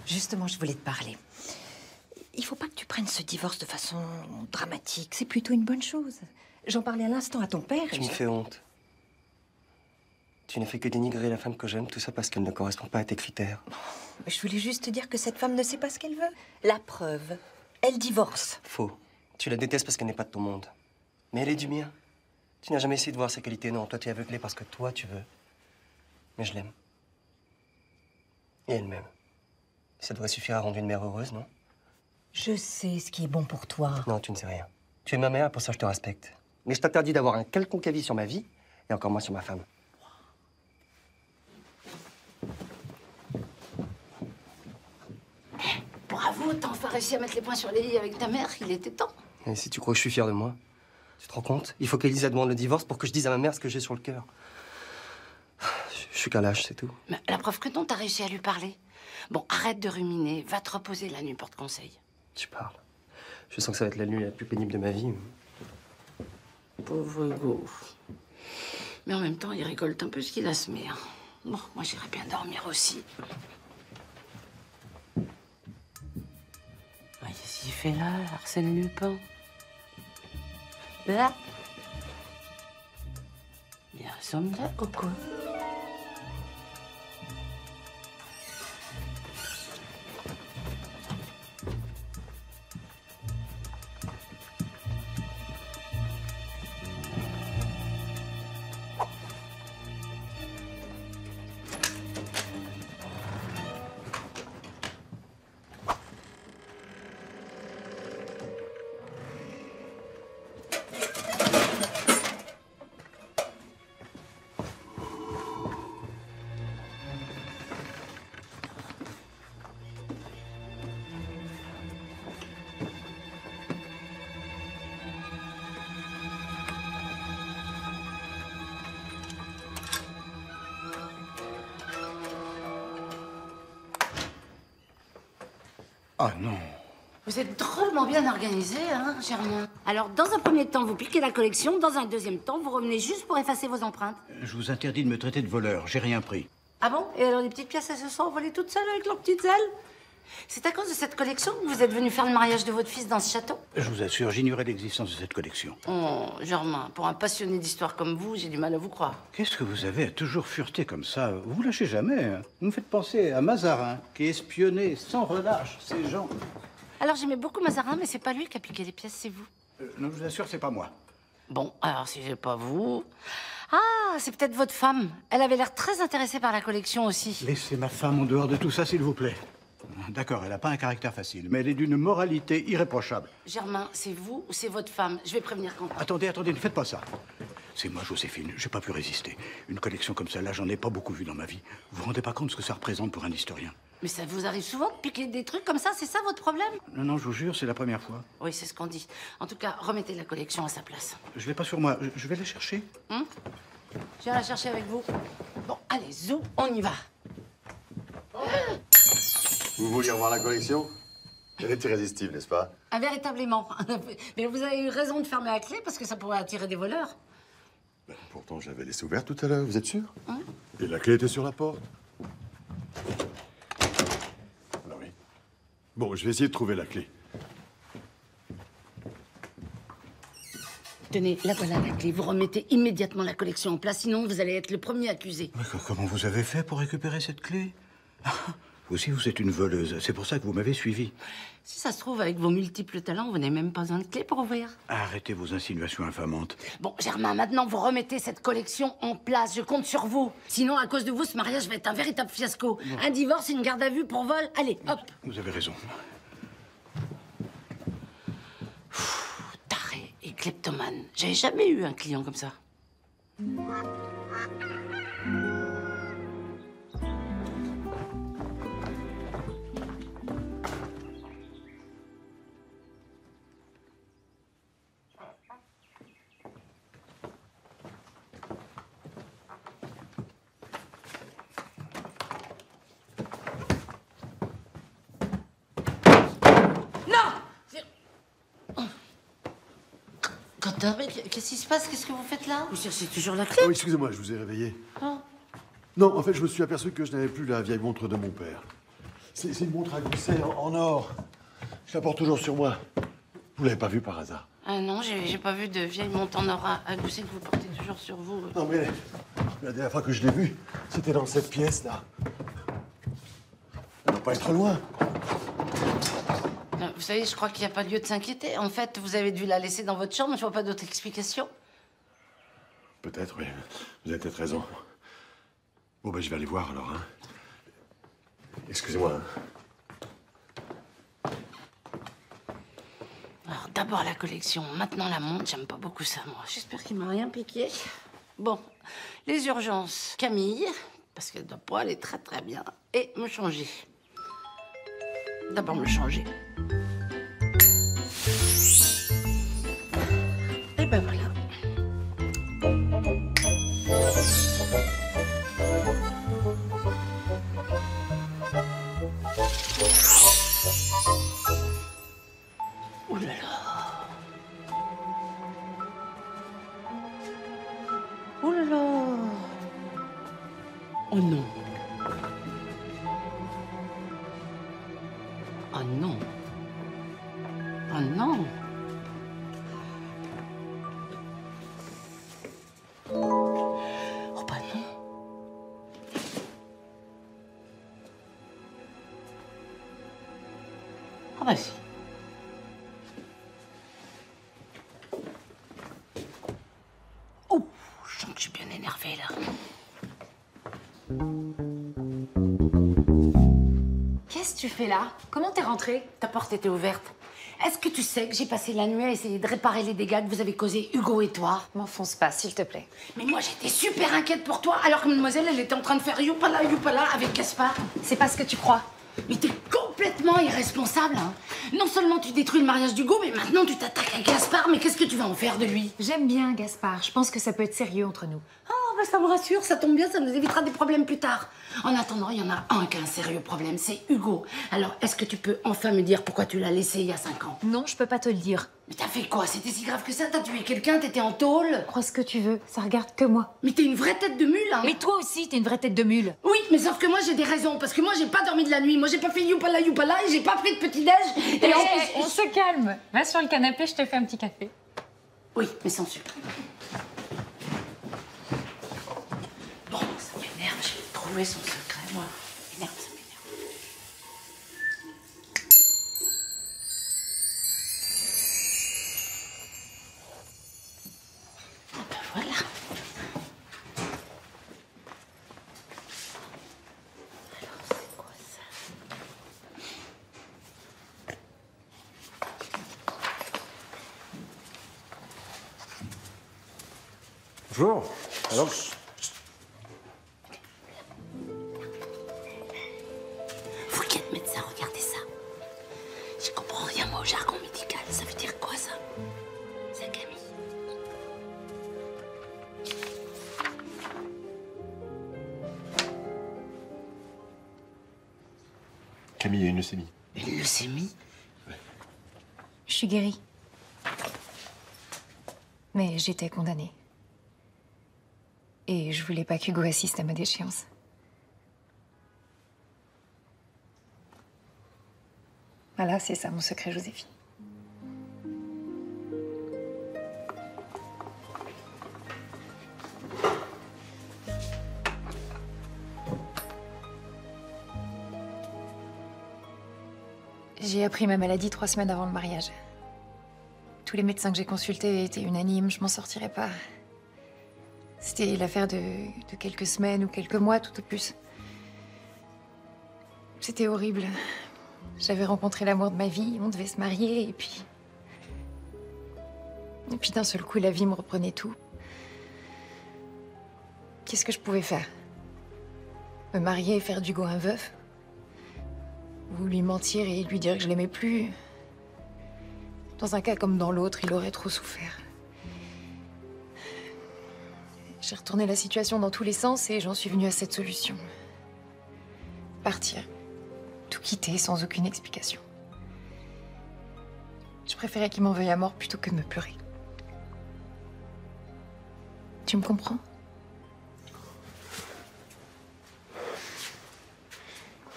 Justement, je voulais te parler. Il faut pas que tu prennes ce divorce de façon dramatique. C'est plutôt une bonne chose. J'en parlais à l'instant à ton père. Tu me fais honte. Tu ne fais que dénigrer la femme que j'aime, tout ça parce qu'elle ne correspond pas à tes critères. Je voulais juste te dire que cette femme ne sait pas ce qu'elle veut. La preuve, elle divorce. Faux. Tu la détestes parce qu'elle n'est pas de ton monde. Mais elle est du mien. Tu n'as jamais essayé de voir ses qualités, non. Toi, tu es aveuglé parce que toi, tu veux. Mais je l'aime. Et elle m'aime. Ça devrait suffire à rendre une mère heureuse, non? Je sais ce qui est bon pour toi. Non, tu ne sais rien. Tu es ma mère, pour ça je te respecte. Mais je t'interdis d'avoir un quelconque avis sur ma vie, et encore moins sur ma femme. Bravo, t'as enfin réussi à mettre les points sur les i avec ta mère, il était temps. Et si tu crois que je suis fier de moi, tu te rends compte? Il faut qu'Elisa demande le divorce pour que je dise à ma mère ce que j'ai sur le cœur. Je suis qu'un lâche, c'est tout. Mais la preuve que non, t'as réussi à lui parler. Bon, arrête de ruminer, va te reposer la nuit, porte-conseil. Tu parles. Je sens que ça va être la nuit la plus pénible de ma vie. Pauvre Hugo. Mais en même temps, il récolte un peu ce qu'il a semé. Hein. Bon, moi, j'irais bien dormir aussi. Qu'est-ce qu'il fait là, Arsène Lupin? Là? Bien, sommes là, Coco. Ah non. Vous êtes drôlement bien organisé, hein, Germain? Alors, dans un premier temps, vous piquez la collection. Dans un deuxième temps, vous revenez juste pour effacer vos empreintes. Je vous interdis de me traiter de voleur. J'ai rien pris. Ah bon? Et alors, les petites pièces, elles se sont envolées toutes seules avec leurs petites ailes? C'est à cause de cette collection que vous êtes venu faire le mariage de votre fils dans ce château? Je vous assure, j'ignorais l'existence de cette collection. Oh, Germain, pour un passionné d'histoire comme vous, j'ai du mal à vous croire. Qu'est-ce que vous avez à toujours fureter comme ça? Vous vous lâchez jamais. Hein. Vous me faites penser à Mazarin, qui espionnait sans relâche ces gens. Alors, j'aimais beaucoup Mazarin, mais c'est pas lui qui a piqué les pièces, c'est vous. Non, je vous assure, c'est pas moi. Bon, alors, si c'est pas vous... Ah, c'est peut-être votre femme. Elle avait l'air très intéressée par la collection aussi. Laissez ma femme en dehors de tout ça, s'il vous plaît. D'accord, elle n'a pas un caractère facile, mais elle est d'une moralité irréprochable. Germain, c'est vous ou c'est votre femme? Je vais prévenir Quentin. Attendez, ne faites pas ça. C'est moi, Joséphine, j'ai pas pu résister. Une collection comme celle-là, j'en ai pas beaucoup vu dans ma vie. Vous vous rendez pas compte ce que ça représente pour un historien? Mais ça vous arrive souvent de piquer des trucs comme ça, c'est ça votre problème? Non, non, je vous jure, c'est la première fois. Oui, c'est ce qu'on dit. En tout cas, remettez la collection à sa place. Je vais pas sur moi, je vais la chercher. Je viens la chercher avec vous. Bon, allez, zou, on y va. Vous vouliez revoir la collection? Elle est irrésistible, n'est-ce pas? Ah, véritablement. Mais vous avez eu raison de fermer la clé parce que ça pourrait attirer des voleurs. Ben, pourtant, je l'avais laissée ouverte tout à l'heure, vous êtes sûr? Et la clé était sur la porte. Ah oui. Bon, je vais essayer de trouver la clé. Tenez, là voilà la clé. Vous remettez immédiatement la collection en place, sinon vous allez être le premier accusé. Mais comment vous avez fait pour récupérer cette clé? Vous aussi, vous êtes une voleuse. C'est pour ça que vous m'avez suivi. Si ça se trouve, avec vos multiples talents, vous n'avez même pas besoin de clé pour ouvrir. Arrêtez vos insinuations infamantes. Bon, Germain, maintenant, vous remettez cette collection en place. Je compte sur vous. Sinon, à cause de vous, ce mariage va être un véritable fiasco. Bon. Un divorce, une garde à vue pour vol. Allez, hop. Vous avez raison. Taré et kleptomane. J'avais jamais eu un client comme ça. Mais qu'est-ce qui se passe? Qu'est-ce que vous faites là? Vous cherchez toujours la clé? Oh, excusez-moi, je vous ai réveillé. Oh. Non, en fait, je me suis aperçu que je n'avais plus la vieille montre de mon père. C'est une montre à gousset en or. Je la porte toujours sur moi. Vous l'avez pas vue par hasard? Ah non, j'ai pas vu de vieille montre en or à gousset que vous portez toujours sur vous. Non, mais la dernière fois que je l'ai vue, c'était dans cette pièce-là. Elle doit pas être loin. Vous savez, je crois qu'il n'y a pas lieu de s'inquiéter. En fait, vous avez dû la laisser dans votre chambre, je vois pas d'autre explication. Peut-être, oui. Vous avez peut-être raison. Bon, ben, je vais aller voir, alors, hein. Excusez-moi, hein. Alors, d'abord la collection, maintenant la montre. J'aime pas beaucoup ça, moi. J'espère qu'il m'a rien piqué. Bon, les urgences. Camille, parce qu'elle doit pas aller très très bien. Et me changer. D'abord me changer. Et ben voilà. Ouh là là. Ouh là là. Oh non. Oh non. Oh non. Oh bah non. Ah bah si. Oh, je sens que je suis bien énervée là. Qu'est-ce que tu fais là? Comment t'es rentrée? Ta porte était ouverte. Est-ce que tu sais que j'ai passé la nuit à essayer de réparer les dégâts que vous avez causés, Hugo et toi? M'enfonce pas, s'il te plaît. Mais moi, j'étais super inquiète pour toi, alors que mademoiselle, elle était en train de faire youpala, youpala avec Gaspard. C'est pas ce que tu crois. Mais t'es complètement irresponsable, hein. Non seulement tu détruis le mariage d'Hugo, mais maintenant tu t'attaques à Gaspard. Mais qu'est-ce que tu vas en faire de lui? J'aime bien Gaspard. Je pense que ça peut être sérieux entre nous. Oh, bah ça me rassure, ça tombe bien, ça nous évitera des problèmes plus tard. En attendant, il y en a un qui a un sérieux problème, c'est Hugo. Alors, est-ce que tu peux enfin me dire pourquoi tu l'as laissé il y a 5 ans? Non, je peux pas te le dire. Mais t'as fait quoi? C'était si grave que ça? T'as tué quelqu'un? T'étais en tôle? Crois ce que tu veux, ça regarde que moi. Mais t'es une vraie tête de mule, hein. Mais toi aussi, t'es une vraie tête de mule. Oui, mais sauf que moi, j'ai des raisons. Parce que moi, j'ai pas dormi de la nuit. Moi, j'ai pas fait youpala, youpala et j'ai pas pris de petit-déj. Et on se calme. Va sur le canapé, je te fais un petit café. Oui, mais sans sucre. Bon, ça m'énerve. J'ai trouvé son secret, moi. Ça m'énerve, ça m'énerve. Ah ben voilà. Alors, c'est quoi ça? Bonjour. Alors, Vous Camille a une leucémie. Une leucémie? Je suis guérie. Mais j'étais condamnée. Et je voulais pas qu'Hugo assiste à ma déchéance. Voilà, c'est ça mon secret, Joséphine. J'ai appris ma maladie 3 semaines avant le mariage. Tous les médecins que j'ai consultés étaient unanimes, je m'en sortirais pas. C'était l'affaire de quelques semaines ou quelques mois, tout au plus. C'était horrible. J'avais rencontré l'amour de ma vie, on devait se marier, et puis d'un seul coup, la vie me reprenait tout. Qu'est-ce que je pouvais faire? Me marier et faire d'Hugo un veuf? Ou lui mentir et lui dire que je l'aimais plus? Dans un cas comme dans l'autre, il aurait trop souffert. J'ai retourné la situation dans tous les sens et j'en suis venue à cette solution. Partir. Tout quitter sans aucune explication. Je préférais qu'il m'en veuille à mort plutôt que de me pleurer. Tu me comprends?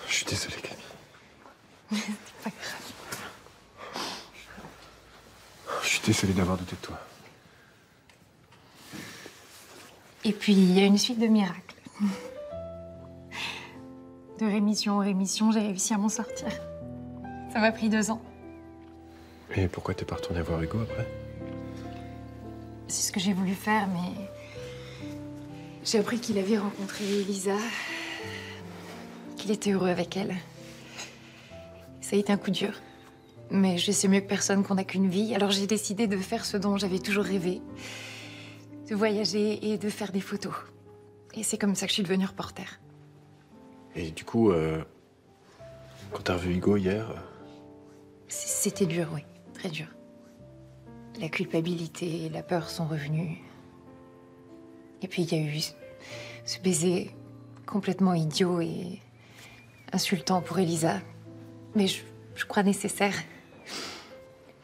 Je suis désolé, Camille. C'est pas grave. Je suis désolé d'avoir douté de toi. Et puis, il y a une suite de miracles. De rémission en rémission, j'ai réussi à m'en sortir. Ça m'a pris 2 ans. Et pourquoi t'es pas retournée voir Hugo après? C'est ce que j'ai voulu faire, mais... J'ai appris qu'il avait rencontré Elisa, qu'il était heureux avec elle. Ça a été un coup dur. Mais je sais mieux que personne qu'on n'a qu'une vie, alors j'ai décidé de faire ce dont j'avais toujours rêvé. De voyager et de faire des photos. Et c'est comme ça que je suis devenue reporter. Et du coup, quand t'as revu Hugo hier... C'était dur, oui. Très dur. La culpabilité et la peur sont revenus. Et puis il y a eu ce baiser complètement idiot et insultant pour Elisa. Mais je crois nécessaire.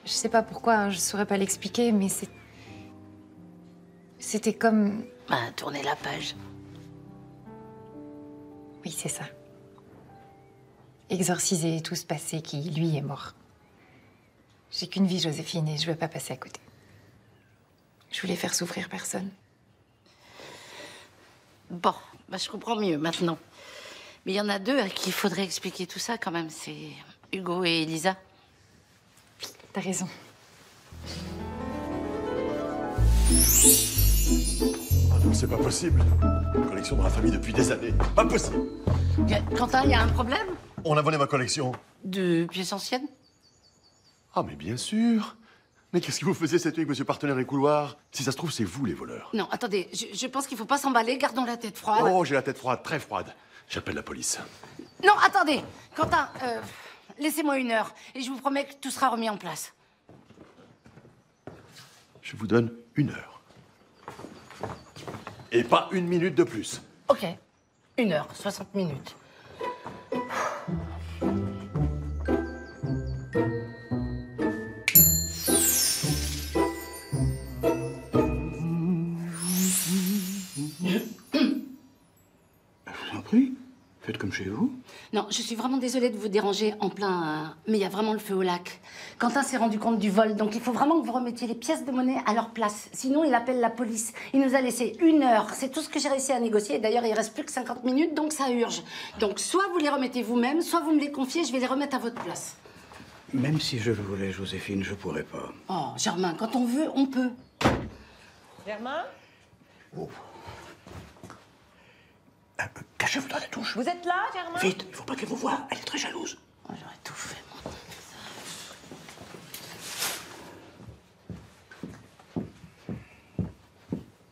Je sais pas pourquoi, hein, je saurais pas l'expliquer, mais c'était comme... Ah, tourner la page. Oui, c'est ça. Exorciser tout ce passé qui, lui, est mort. J'ai qu'une vie, Joséphine, et je veux pas passer à côté. Je voulais faire souffrir personne. Bon, bah, je comprends mieux maintenant. Mais il y en a 2 à qui il faudrait expliquer tout ça quand même. C'est Hugo et Elisa. T'as raison. Ah non, c'est pas possible. Collection dans la famille depuis des années. Pas possible. Quentin, il y a un problème? On a volé ma collection. De pièces anciennes? Ah, mais bien sûr. Mais qu'est-ce que vous faisiez cette nuit avec monsieur Partenaire et couloir? Si ça se trouve, c'est vous les voleurs. Non, attendez, je pense qu'il faut pas s'emballer, gardons la tête froide. Oh, j'ai la tête froide, très froide. J'appelle la police. Non, attendez, Quentin, laissez-moi 1 heure et je vous promets que tout sera remis en place. Je vous donne 1 heure. Et pas 1 minute de plus. Ok, 1 heure, 60 minutes. Faites comme chez vous. Non, je suis vraiment désolée de vous déranger en plein... mais il y a vraiment le feu au lac. Quentin s'est rendu compte du vol, donc il faut vraiment que vous remettiez les pièces de monnaie à leur place. Sinon, il appelle la police. Il nous a laissé 1 heure. C'est tout ce que j'ai réussi à négocier. D'ailleurs, il reste plus que 50 minutes, donc ça urge. Donc, soit vous les remettez vous-même, soit vous me les confiez, je vais les remettre à votre place. Même si je le voulais, Joséphine, je pourrais pas. Oh, Germain, quand on veut, on peut. Germain? Oh. Cachez-vous dans la douche. Vous êtes là, Germain? Vite, il faut pas qu'elle vous voie. Elle est très jalouse. Oh, j'aurais tout fait, moi.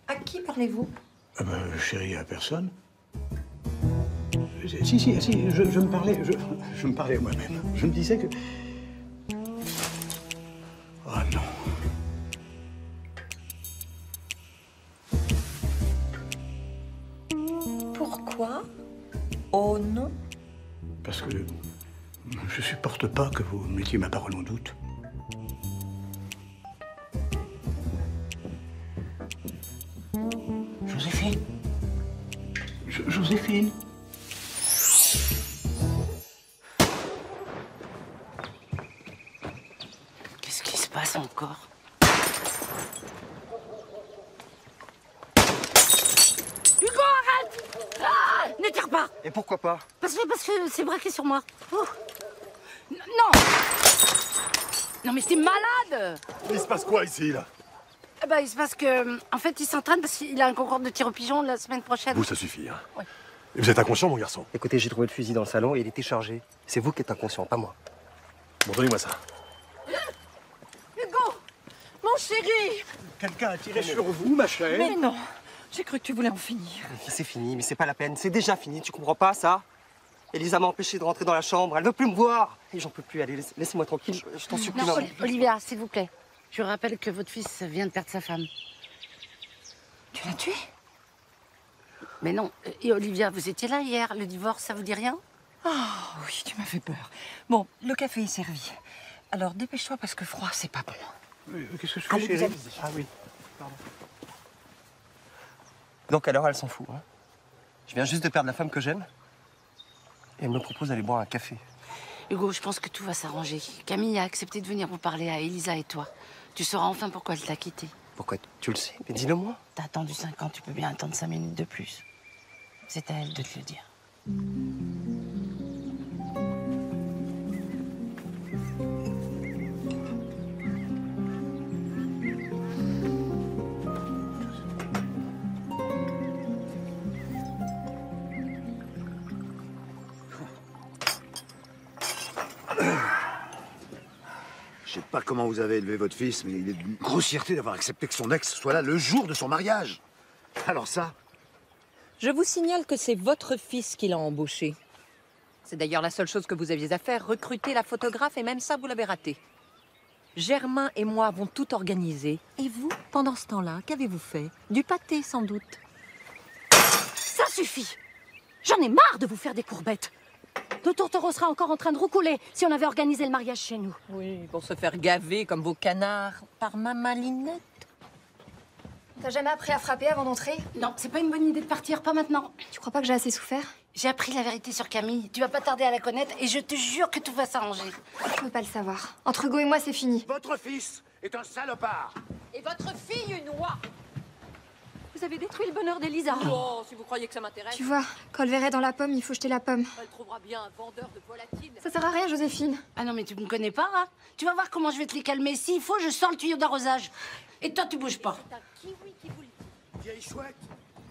À qui parlez-vous? Chérie, à personne. Si, je me parlais, je me parlais moi-même. Je me disais que... Oh non. Pourquoi? Oh non. Parce que Je supporte pas que vous mettiez ma parole en doute. Joséphine. Joséphine. Qu'est-ce qui se passe encore? Hugo, arrête! Ah, ne tire pas! Et pourquoi pas? Parce que c'est braqué sur moi. Oh. Non! Non mais c'est malade! Il se passe quoi ici, là? Eh ben, il se passe que... En fait, il s'entraîne parce qu'il a un concours de tir au pigeon la semaine prochaine. Vous, ça suffit, hein? Ouais. Et vous êtes inconscient, mon garçon? Écoutez, j'ai trouvé le fusil dans le salon et il était chargé. C'est vous qui êtes inconscient, pas moi. Bon, donnez-moi ça. Hugo! Mon chéri! Quelqu'un a tiré sur vous, ma chère? Mais non! J'ai cru que tu voulais en finir. C'est fini, mais c'est pas la peine. C'est déjà fini, tu comprends pas ça? Elisa m'a empêché de rentrer dans la chambre. Elle veut plus me voir. Et j'en peux plus. Allez, laissez-moi tranquille. Je t'en supplie. Non, maman. Olivia, s'il vous plaît. Je rappelle que votre fils vient de perdre sa femme. Tu l'as tué? Mais non. Et Olivia, vous étiez là hier. Le divorce, ça vous dit rien? Oh oui, tu m'as fait peur. Bon, le café est servi. Alors dépêche-toi parce que froid, c'est pas bon. Qu'est-ce que je fais, Allez, chérie? vous habillez. Ah oui. Pardon. Donc alors, elle s'en fout. Hein. Je viens juste de perdre la femme que j'aime. Et elle me propose d'aller boire un café. Hugo, je pense que tout va s'arranger. Camille a accepté de venir vous parler à Elisa et toi. Tu sauras enfin pourquoi elle t'a quitté. Pourquoi? Tu le sais, mais dis-le-moi. T'as attendu 5 ans, tu peux bien attendre 5 minutes de plus. C'est à elle de te le dire. Je sais pas comment vous avez élevé votre fils, mais il est d'une grossièreté d'avoir accepté que son ex soit là le jour de son mariage. Alors ça... Je vous signale que c'est votre fils qui l'a embauché. C'est d'ailleurs la seule chose que vous aviez à faire, recruter la photographe, et même ça, vous l'avez raté. Germain et moi avons tout organisé. Et vous, pendant ce temps-là, qu'avez-vous fait? Du pâté, sans doute. Ça suffit! J'en ai marre de vous faire des courbettes. Le tourtereau sera encore en train de roucouler si on avait organisé le mariage chez nous. Oui, pour se faire gaver comme vos canards par ma malinette. T'as jamais appris à frapper avant d'entrer? Non, c'est pas une bonne idée de partir, pas maintenant. Tu crois pas que j'ai assez souffert? J'ai appris la vérité sur Camille. Tu vas pas tarder à la connaître et je te jure que tout va s'arranger. Je veux pas le savoir. Entre Hugo et moi, c'est fini. Votre fils est un salopard. Et votre fille, une oie. Vous avez détruit le bonheur d'Elisa. Oh, si vous croyez que ça m'intéresse. Tu vois, quand le verre est dans la pomme, il faut jeter la pomme. Elle trouvera bien un vendeur de volatiles. Ça sert à rien, Joséphine. Ah non, mais tu me connais pas, hein? Tu vas voir comment je vais te les calmer. S'il faut, je sors le tuyau d'arrosage. Et toi, tu bouges pas. C'est un kiwi qui vous le dit. Vieille chouette.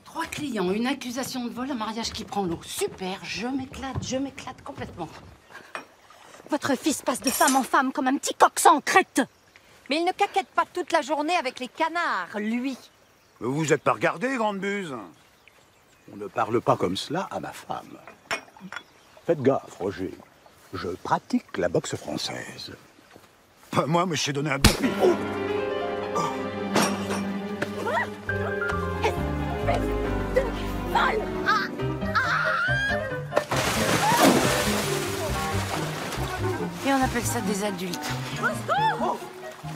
3 clients, une accusation de vol, un mariage qui prend l'eau. Super, je m'éclate complètement. Votre fils passe de femme en femme comme un petit coq sans crête. Mais il ne caquette pas toute la journée avec les canards, lui. Mais vous êtes pas regardé, grande buse? On ne parle pas comme cela à ma femme. Faites gaffe, Roger. Je pratique la boxe française. Pas moi, mais je t'ai donné un bon coup. Oh. Et on appelle ça des adultes.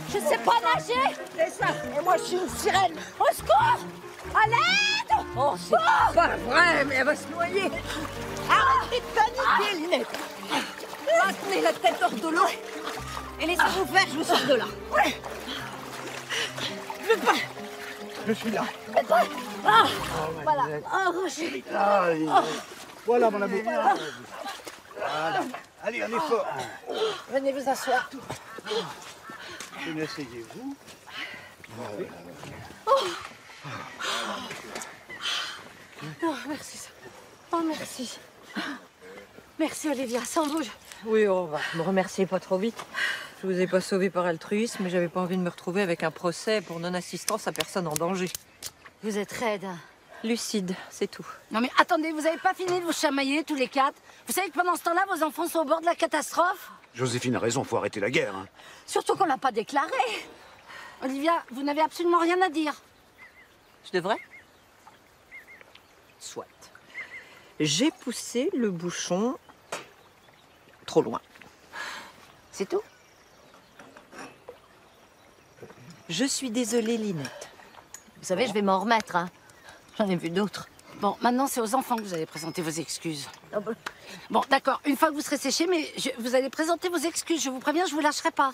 Je sais pas nager. C'est ça. Et moi, je suis une sirène. Au secours! À l'aide! Oh, c'est pas vrai, mais elle va se noyer. Arrêtez de paniquer, Linette. Maintenez la tête hors de l'eau. Et laissez-vous faire, je vous sors de là. Je suis là. Voilà. Oh, Roger. Voilà, mon amour. Voilà. Allez, un effort. Venez vous asseoir. Venez, asseyez-vous. Oh, merci. Oh, merci. Merci, Olivia. Sans vous, Oui, on va. Me remerciez pas trop vite. Je vous ai pas sauvé par altruisme, mais j'avais pas envie de me retrouver avec un procès pour non-assistance à personne en danger. vous êtes raide. Lucide, c'est tout. Non mais attendez, vous avez pas fini de vous chamailler tous les 4? Vous savez que pendant ce temps-là, vos enfants sont au bord de la catastrophe? Joséphine a raison, faut arrêter la guerre. Hein. Surtout qu'on l'a pas déclaré. Olivia, vous n'avez absolument rien à dire. Je devrais? Soit. J'ai poussé le bouchon trop loin. C'est tout? Je suis désolée, Linette. Vous savez, je vais m'en remettre, hein. J'en ai vu d'autres. Bon, maintenant, c'est aux enfants que vous allez présenter vos excuses. Ah bon. Bon, d'accord, une fois que vous serez séchés, mais vous allez présenter vos excuses. Je vous préviens, je vous lâcherai pas.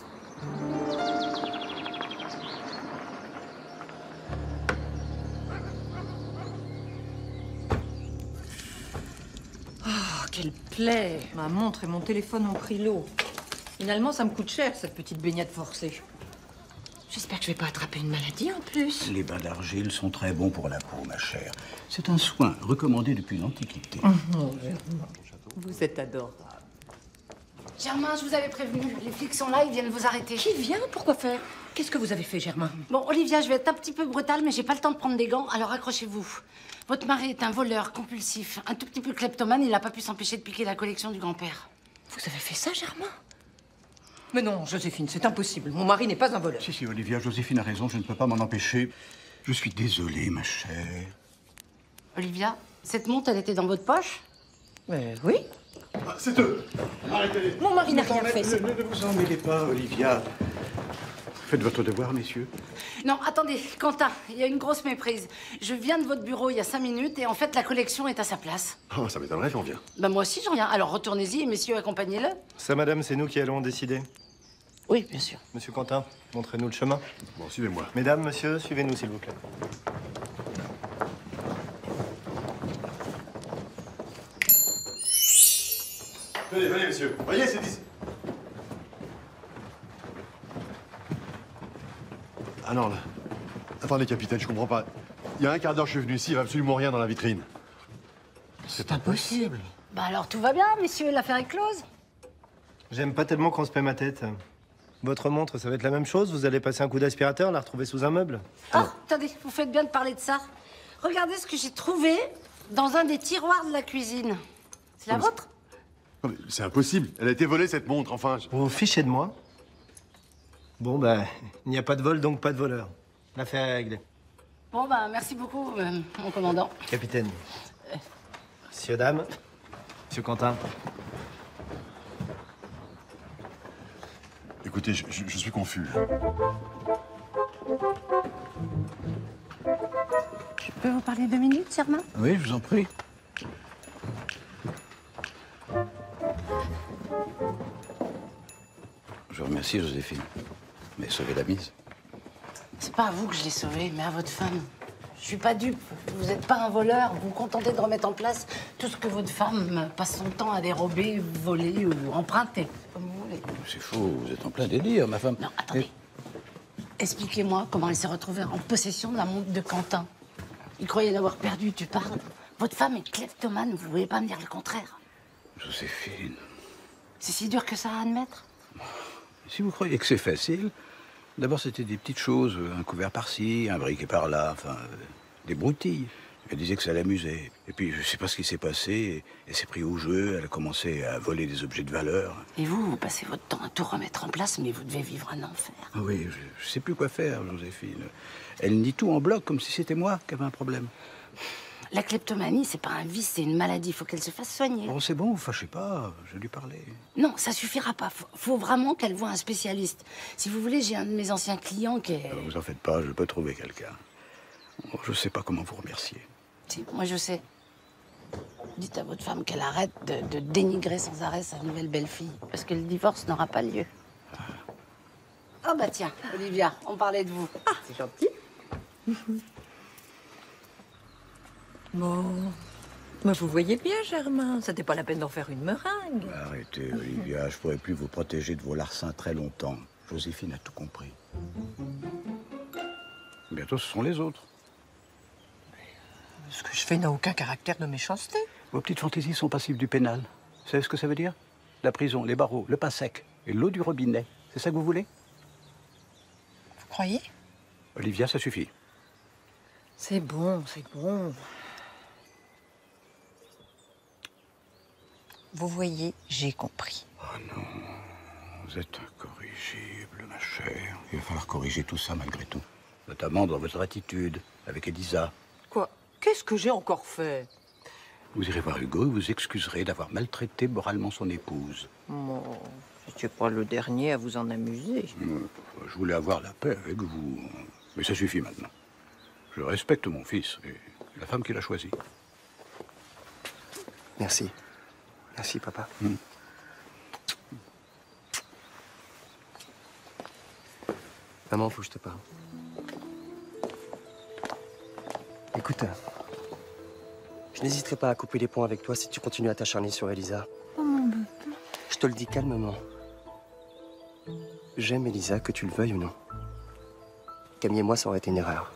Oh, quelle plaie! Ma montre et mon téléphone ont pris l'eau. Finalement, ça me coûte cher, cette petite baignade forcée. J'espère que je vais pas attraper une maladie en plus. Les bains d'argile sont très bons pour la peau, ma chère. C'est un soin recommandé depuis l'Antiquité. Vous êtes adorable. Germain, je vous avais prévenu. Les flics sont là, ils viennent vous arrêter. Qui vient? Pourquoi faire? Qu'est-ce que vous avez fait, Germain? Bon, Olivia, je vais être un petit peu brutale, mais j'ai pas le temps de prendre des gants, alors accrochez-vous. Votre mari est un voleur compulsif, un tout petit peu kleptomane, il n'a pas pu s'empêcher de piquer la collection du grand-père. Vous avez fait ça, Germain? Mais non, Joséphine, c'est impossible. Mon mari n'est pas un voleur. Si, Olivia, Joséphine a raison, je ne peux pas m'en empêcher. Je suis désolé, ma chère. Olivia, cette montre, elle était dans votre poche? Oui. Ah, c'est eux. Arrêtez-les. Mon mari n'a rien fait. Ne vous en mêlez pas, Olivia. Faites votre devoir, messieurs. Non, attendez, Quentin, il y a une grosse méprise. Je viens de votre bureau il y a 5 minutes et en fait, la collection est à sa place. Oh, ça m'étonnerait, j'en viens. Ben moi aussi, j'en viens. Alors retournez-y et messieurs, accompagnez-le. Ça, madame, c'est nous qui allons décider. Oui, bien sûr. Monsieur Quentin, montrez-nous le chemin. Bon, suivez-moi. Mesdames, monsieur, suivez-nous, s'il vous plaît. Venez, venez, monsieur. Voyez, c'est ici. Ah non, là. Attendez, capitaine, je comprends pas. Il y a un quart d'heure, je suis venu ici, il n'y a absolument rien dans la vitrine. C'est impossible. Bah alors tout va bien, messieurs, l'affaire est close. J'aime pas tellement qu'on se paie ma tête. Votre montre, ça va être la même chose? Vous allez passer un coup d'aspirateur, la retrouver sous un meuble? Oh, attendez, vous faites bien de parler de ça. Regardez ce que j'ai trouvé dans un des tiroirs de la cuisine. C'est la vôtre? Non, mais c'est impossible. Elle a été volée, cette montre, enfin. Vous vous fichez de moi? Bon, ben, il n'y a pas de vol, donc pas de voleur. L'affaire est réglée. Bon, bah merci beaucoup, mon commandant. Capitaine. Messieurs, dames. Monsieur Quentin. Écoutez, je suis confus. Je peux vous parler 2 minutes, Germain? Oui, je vous en prie. Je vous remercie, Joséphine. Mais sauvez la mise. C'est pas à vous que je l'ai sauvé, mais à votre femme. Je suis pas dupe. Vous n'êtes pas un voleur. Vous vous contentez de remettre en place tout ce que votre femme passe son temps à dérober, voler ou emprunter. Comme vous voulez. C'est faux, vous êtes en plein délire, ma femme. Non, attendez. Expliquez-moi comment elle s'est retrouvée en possession de la montre de Quentin. Il croyait l'avoir perdue, tu parles. Votre femme est kleptomane, vous ne pouvez pas me dire le contraire. Joséphine. C'est si dur que ça à admettre? Si vous croyez que c'est facile, d'abord c'était des petites choses, un couvert par-ci, un briquet par-là, enfin, des broutilles. Elle disait que ça l'amusait. Et puis je sais pas ce qui s'est passé, elle s'est prise au jeu, elle a commencé à voler des objets de valeur. Et vous passez votre temps à tout remettre en place, mais vous devez vivre un enfer. Ah oui, je sais plus quoi faire, Joséphine. Elle nie tout en bloc, comme si c'était moi qui avais un problème. La kleptomanie, c'est pas un vice, c'est une maladie. Il faut qu'elle se fasse soigner. Bon, c'est bon, vous fâchez pas, je lui parlais. Non, ça suffira pas. Faut vraiment qu'elle voie un spécialiste. Si vous voulez, j'ai un de mes anciens clients qui est... Vous en faites pas, je peux trouver quelqu'un. Oh, je sais pas comment vous remercier. Si, moi je sais. Dites à votre femme qu'elle arrête de dénigrer sans arrêt sa nouvelle belle-fille. Parce que le divorce n'aura pas lieu. Oh bah tiens, Olivia, on parlait de vous. Ah, c'est gentil. Bon, mais vous voyez bien, Germain, c'était pas la peine d'en faire une meringue. Arrêtez, Olivia, je pourrais plus vous protéger de vos larcins très longtemps. Joséphine a tout compris. Bientôt, ce sont les autres. Ce que je fais n'a aucun caractère de méchanceté. Vos petites fantaisies sont passibles du pénal. Vous savez ce que ça veut dire? La prison, les barreaux, le pain sec et l'eau du robinet. C'est ça que vous voulez? Vous croyez? Olivia, ça suffit. C'est bon, c'est bon. Vous voyez, j'ai compris. Oh non, vous êtes incorrigible, ma chère. Il va falloir corriger tout ça malgré tout. Notamment dans votre attitude avec Elisa. Quoi? Qu'est-ce que j'ai encore fait? Vous irez voir Hugo et vous excuserez d'avoir maltraité moralement son épouse. Bon, c'était pas le dernier à vous en amuser. Je voulais avoir la paix avec vous. Mais ça suffit maintenant. Je respecte mon fils et la femme qu'il a choisie. Merci. Merci, papa. Maman, faut que je te parle. Écoute, je n'hésiterai pas à couper les ponts avec toi si tu continues à t'acharner sur Elisa. Oh mon bébé. Je te le dis calmement. J'aime Elisa, que tu le veuilles ou non. Camille et moi, ça aurait été une erreur.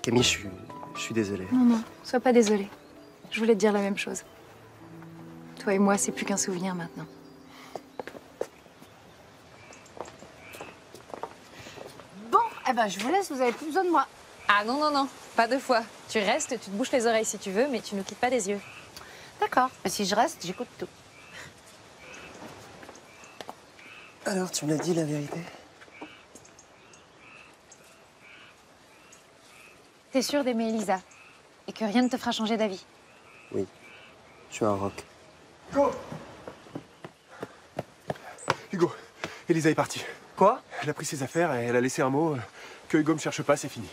Camille, je suis désolé. Non, non, sois pas désolée. Je voulais te dire la même chose. Toi et moi, c'est plus qu'un souvenir maintenant. Bon, eh ben, je vous laisse, vous avez plus besoin de moi. Ah non, non, non, pas deux fois. Tu restes, tu te bouches les oreilles si tu veux, mais tu nous quittes pas des yeux. D'accord, mais si je reste, j'écoute tout. Alors, tu me l'as dit, la vérité? T'es sûre d'aimer Elisa et que rien ne te fera changer d'avis? Oui, je suis un roc. Hugo, Elisa est partie. Quoi? Elle a pris ses affaires et elle a laissé un mot. Que Hugo me cherche pas, c'est fini.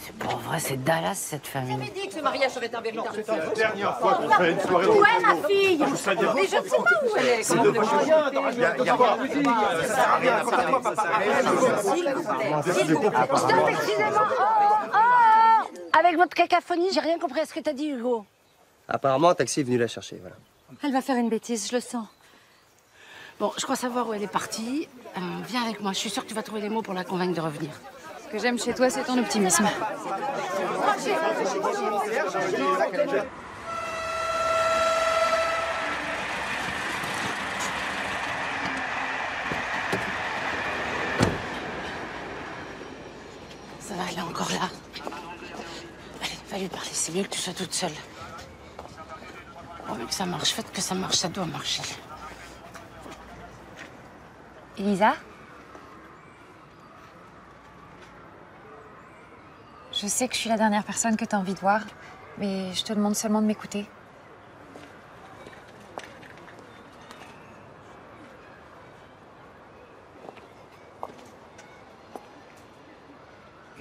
C'est pas vrai, c'est Dallas, cette famille. J'avais dit que ce mariage serait un véritable... C'est la dernière fois qu'on fait une soirée dans Où est ma fille? Je sais bien. Mais je ne sais pas où elle est. Comment Stop, excusez-moi. Avec votre cacophonie, j'ai rien compris à ce que t'as dit, Hugo. Apparemment, un taxi est venu la chercher, voilà. Elle va faire une bêtise, je le sens. Bon, je crois savoir où elle est partie. Viens avec moi, je suis sûre que tu vas trouver les mots pour la convaincre de revenir. Ce que j'aime chez toi, c'est ton optimisme. Ça va, elle est encore là. Allez, va lui parler, c'est mieux que tu sois toute seule. Bon, mais que ça marche, faites que ça marche, ça doit marcher. Elisa? Je sais que je suis la dernière personne que tu as envie de voir, mais je te demande seulement de m'écouter.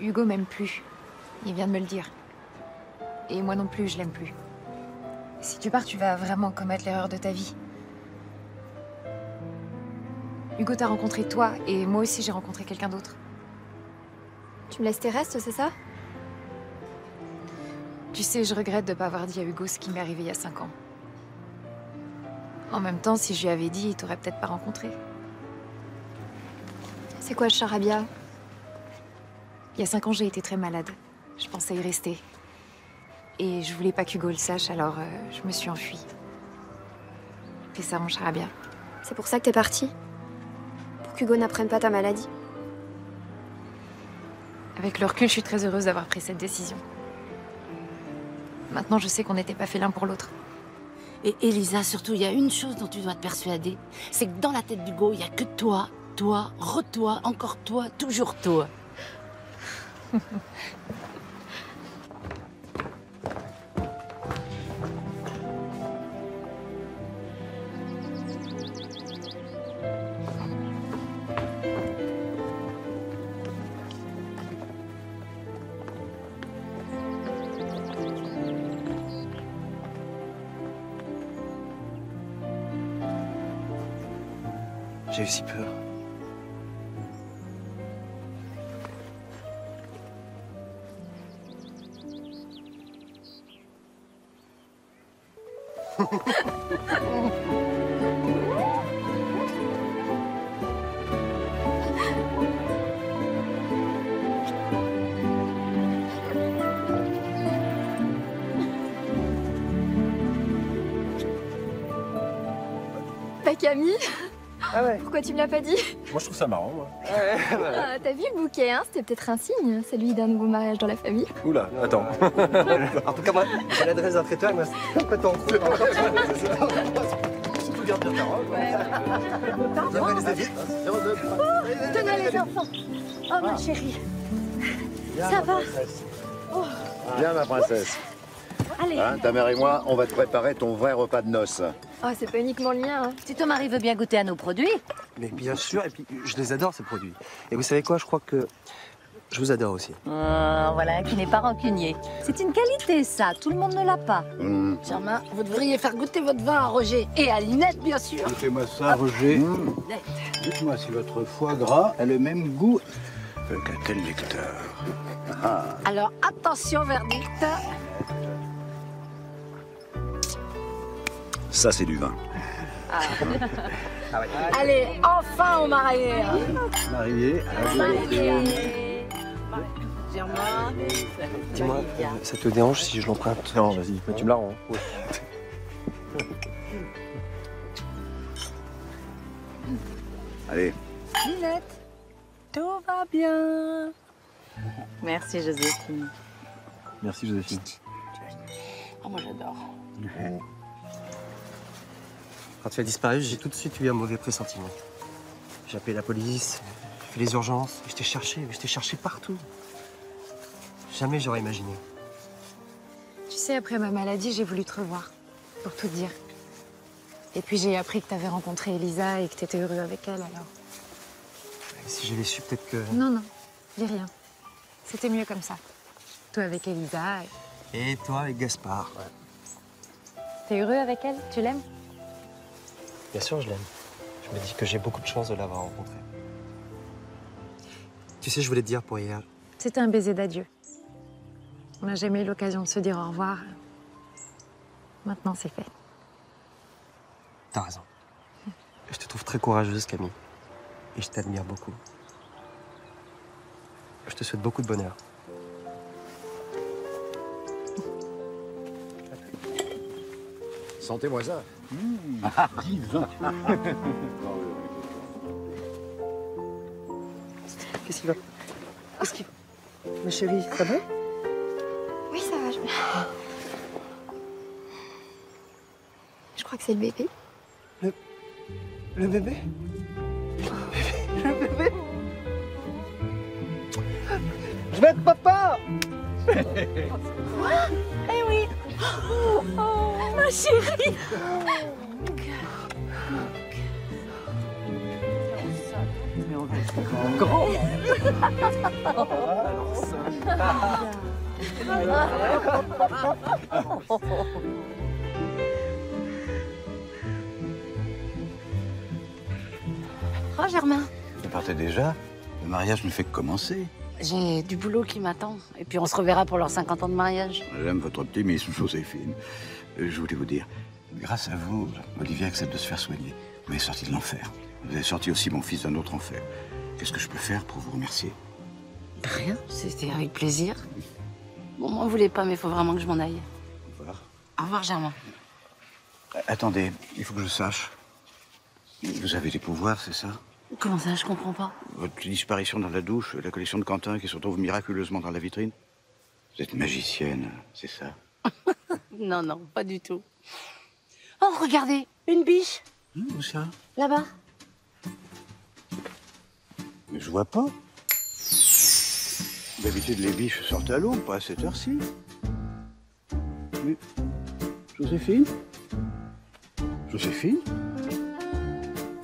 Hugo m'aime plus. Il vient de me le dire. Et moi non plus, je l'aime plus. Si tu pars, tu vas vraiment commettre l'erreur de ta vie. Hugo t'a rencontré toi, et moi aussi j'ai rencontré quelqu'un d'autre. Tu me laisses tes restes, c'est ça? Tu sais, je regrette de ne pas avoir dit à Hugo ce qui m'est arrivé il y a 5 ans. En même temps, si je lui avais dit, il t'aurait peut-être pas rencontré. C'est quoi ce charabia? Il y a 5 ans, j'ai été très malade. Je pensais y rester. Et je voulais pas qu'Hugo le sache, alors je me suis enfuie. Fais ça, mon charabia. C'est pour ça que t'es partie? Pour qu'Hugo n'apprenne pas ta maladie? Avec le recul, je suis très heureuse d'avoir pris cette décision. Maintenant, je sais qu'on n'était pas fait l'un pour l'autre. Et Elisa, surtout, il y a une chose dont tu dois te persuader, c'est que dans la tête d'Hugo, il n'y a que toi, toi, re-toi, encore toi, toujours toi. J'ai eu si peur. Bah Camille, Ah ouais. Pourquoi tu me l'as pas dit? Moi, je trouve ça marrant, moi. Ah, t'as vu le bouquet, hein? C'était peut-être un signe, celui d'un nouveau mariage dans la famille. Oula, attends. En tout cas, moi, j'ai l'adresse d'un traiteur, moi, c'est complètement cool. Surtout garde bien ta robe. Tenez les enfants. Oh ma chérie. Ça va? Viens, ma princesse. Allez. Hein, ta mère et moi, on va te préparer ton vrai repas de noces. Ah, c'est pas uniquement le mien. Hein. Si ton mari veut bien goûter à nos produits. Mais bien sûr, et puis je les adore ces produits. Et vous savez quoi, je crois que je vous adore aussi. Voilà un qui n'est pas rancunier. C'est une qualité, ça. Tout le monde ne l'a pas. Germain, vous devriez faire goûter votre vin à Roger et à Linette, bien sûr. Goûtez-moi ça, Roger. Dites-moi si votre foie gras a le même goût qu'un tel lecteur. Alors, attention, verdict. Ça, c'est du vin. Allez, enfin au marié. Marié Germain. Dis-moi, ça te dérange si je l'emprunte? Non, vas-y, mais tu me la rends. Oui. Allez. Linette, tout va bien. Merci, Joséphine. Merci, Joséphine. Oh, moi, j'adore. Quand tu as disparu, j'ai tout de suite eu un mauvais pressentiment. J'ai appelé la police, j'ai fait les urgences, je t'ai cherché partout. Jamais j'aurais imaginé. Tu sais, après ma maladie, j'ai voulu te revoir, pour tout te dire. Et puis j'ai appris que t'avais rencontré Elisa et que t'étais heureux avec elle, alors. Si j'avais su, peut-être que... Non, non, dis rien. C'était mieux comme ça. Toi avec Elisa Et toi avec Gaspard. T'es heureux avec elle? Tu l'aimes? Bien sûr, je l'aime. Je me dis que j'ai beaucoup de chance de l'avoir rencontrée. Tu sais, je voulais te dire pour hier... C'était un baiser d'adieu. On n'a jamais eu l'occasion de se dire au revoir. Maintenant, c'est fait. T'as raison. Je te trouve très courageuse, Camille. Et je t'admire beaucoup. Je te souhaite beaucoup de bonheur. Sentez-moi ça. Divin. Qu'est-ce qu'il va? Ma chérie, ça va? Oui, ça va. Je crois que c'est le bébé. Le bébé? Le bébé? Je vais être papa! Eh oui. Oh, ma chérie. Grand! Oh, Germain. Vous partez déjà? Le mariage ne fait que commencer. J'ai du boulot qui m'attend. Et puis on se reverra pour leurs 50 ans de mariage. J'aime votre optimisme, Joséphine. Je voulais vous dire, grâce à vous, Olivier accepte de se faire soigner. Vous m'avez sorti de l'enfer. Vous avez sorti aussi mon fils d'un autre enfer. Qu'est-ce que je peux faire pour vous remercier? Rien, c'était avec plaisir. Bon, moi, on voulait pas, mais il faut vraiment que je m'en aille. Au revoir. Au revoir, Germain. Attendez, il faut que je sache. Vous avez des pouvoirs, c'est ça? Comment ça, je comprends pas. Votre disparition dans la douche, la collection de Quentin qui se retrouve miraculeusement dans la vitrine. Vous êtes magicienne, c'est ça? Non, non, pas du tout. Oh, regardez, une biche. Où ça? Là-bas. Mais je vois pas. D'habitude, les biches sortent à l'aube, pas à cette heure-ci. Mais... Joséphine? Joséphine?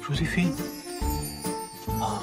Joséphine? Oh.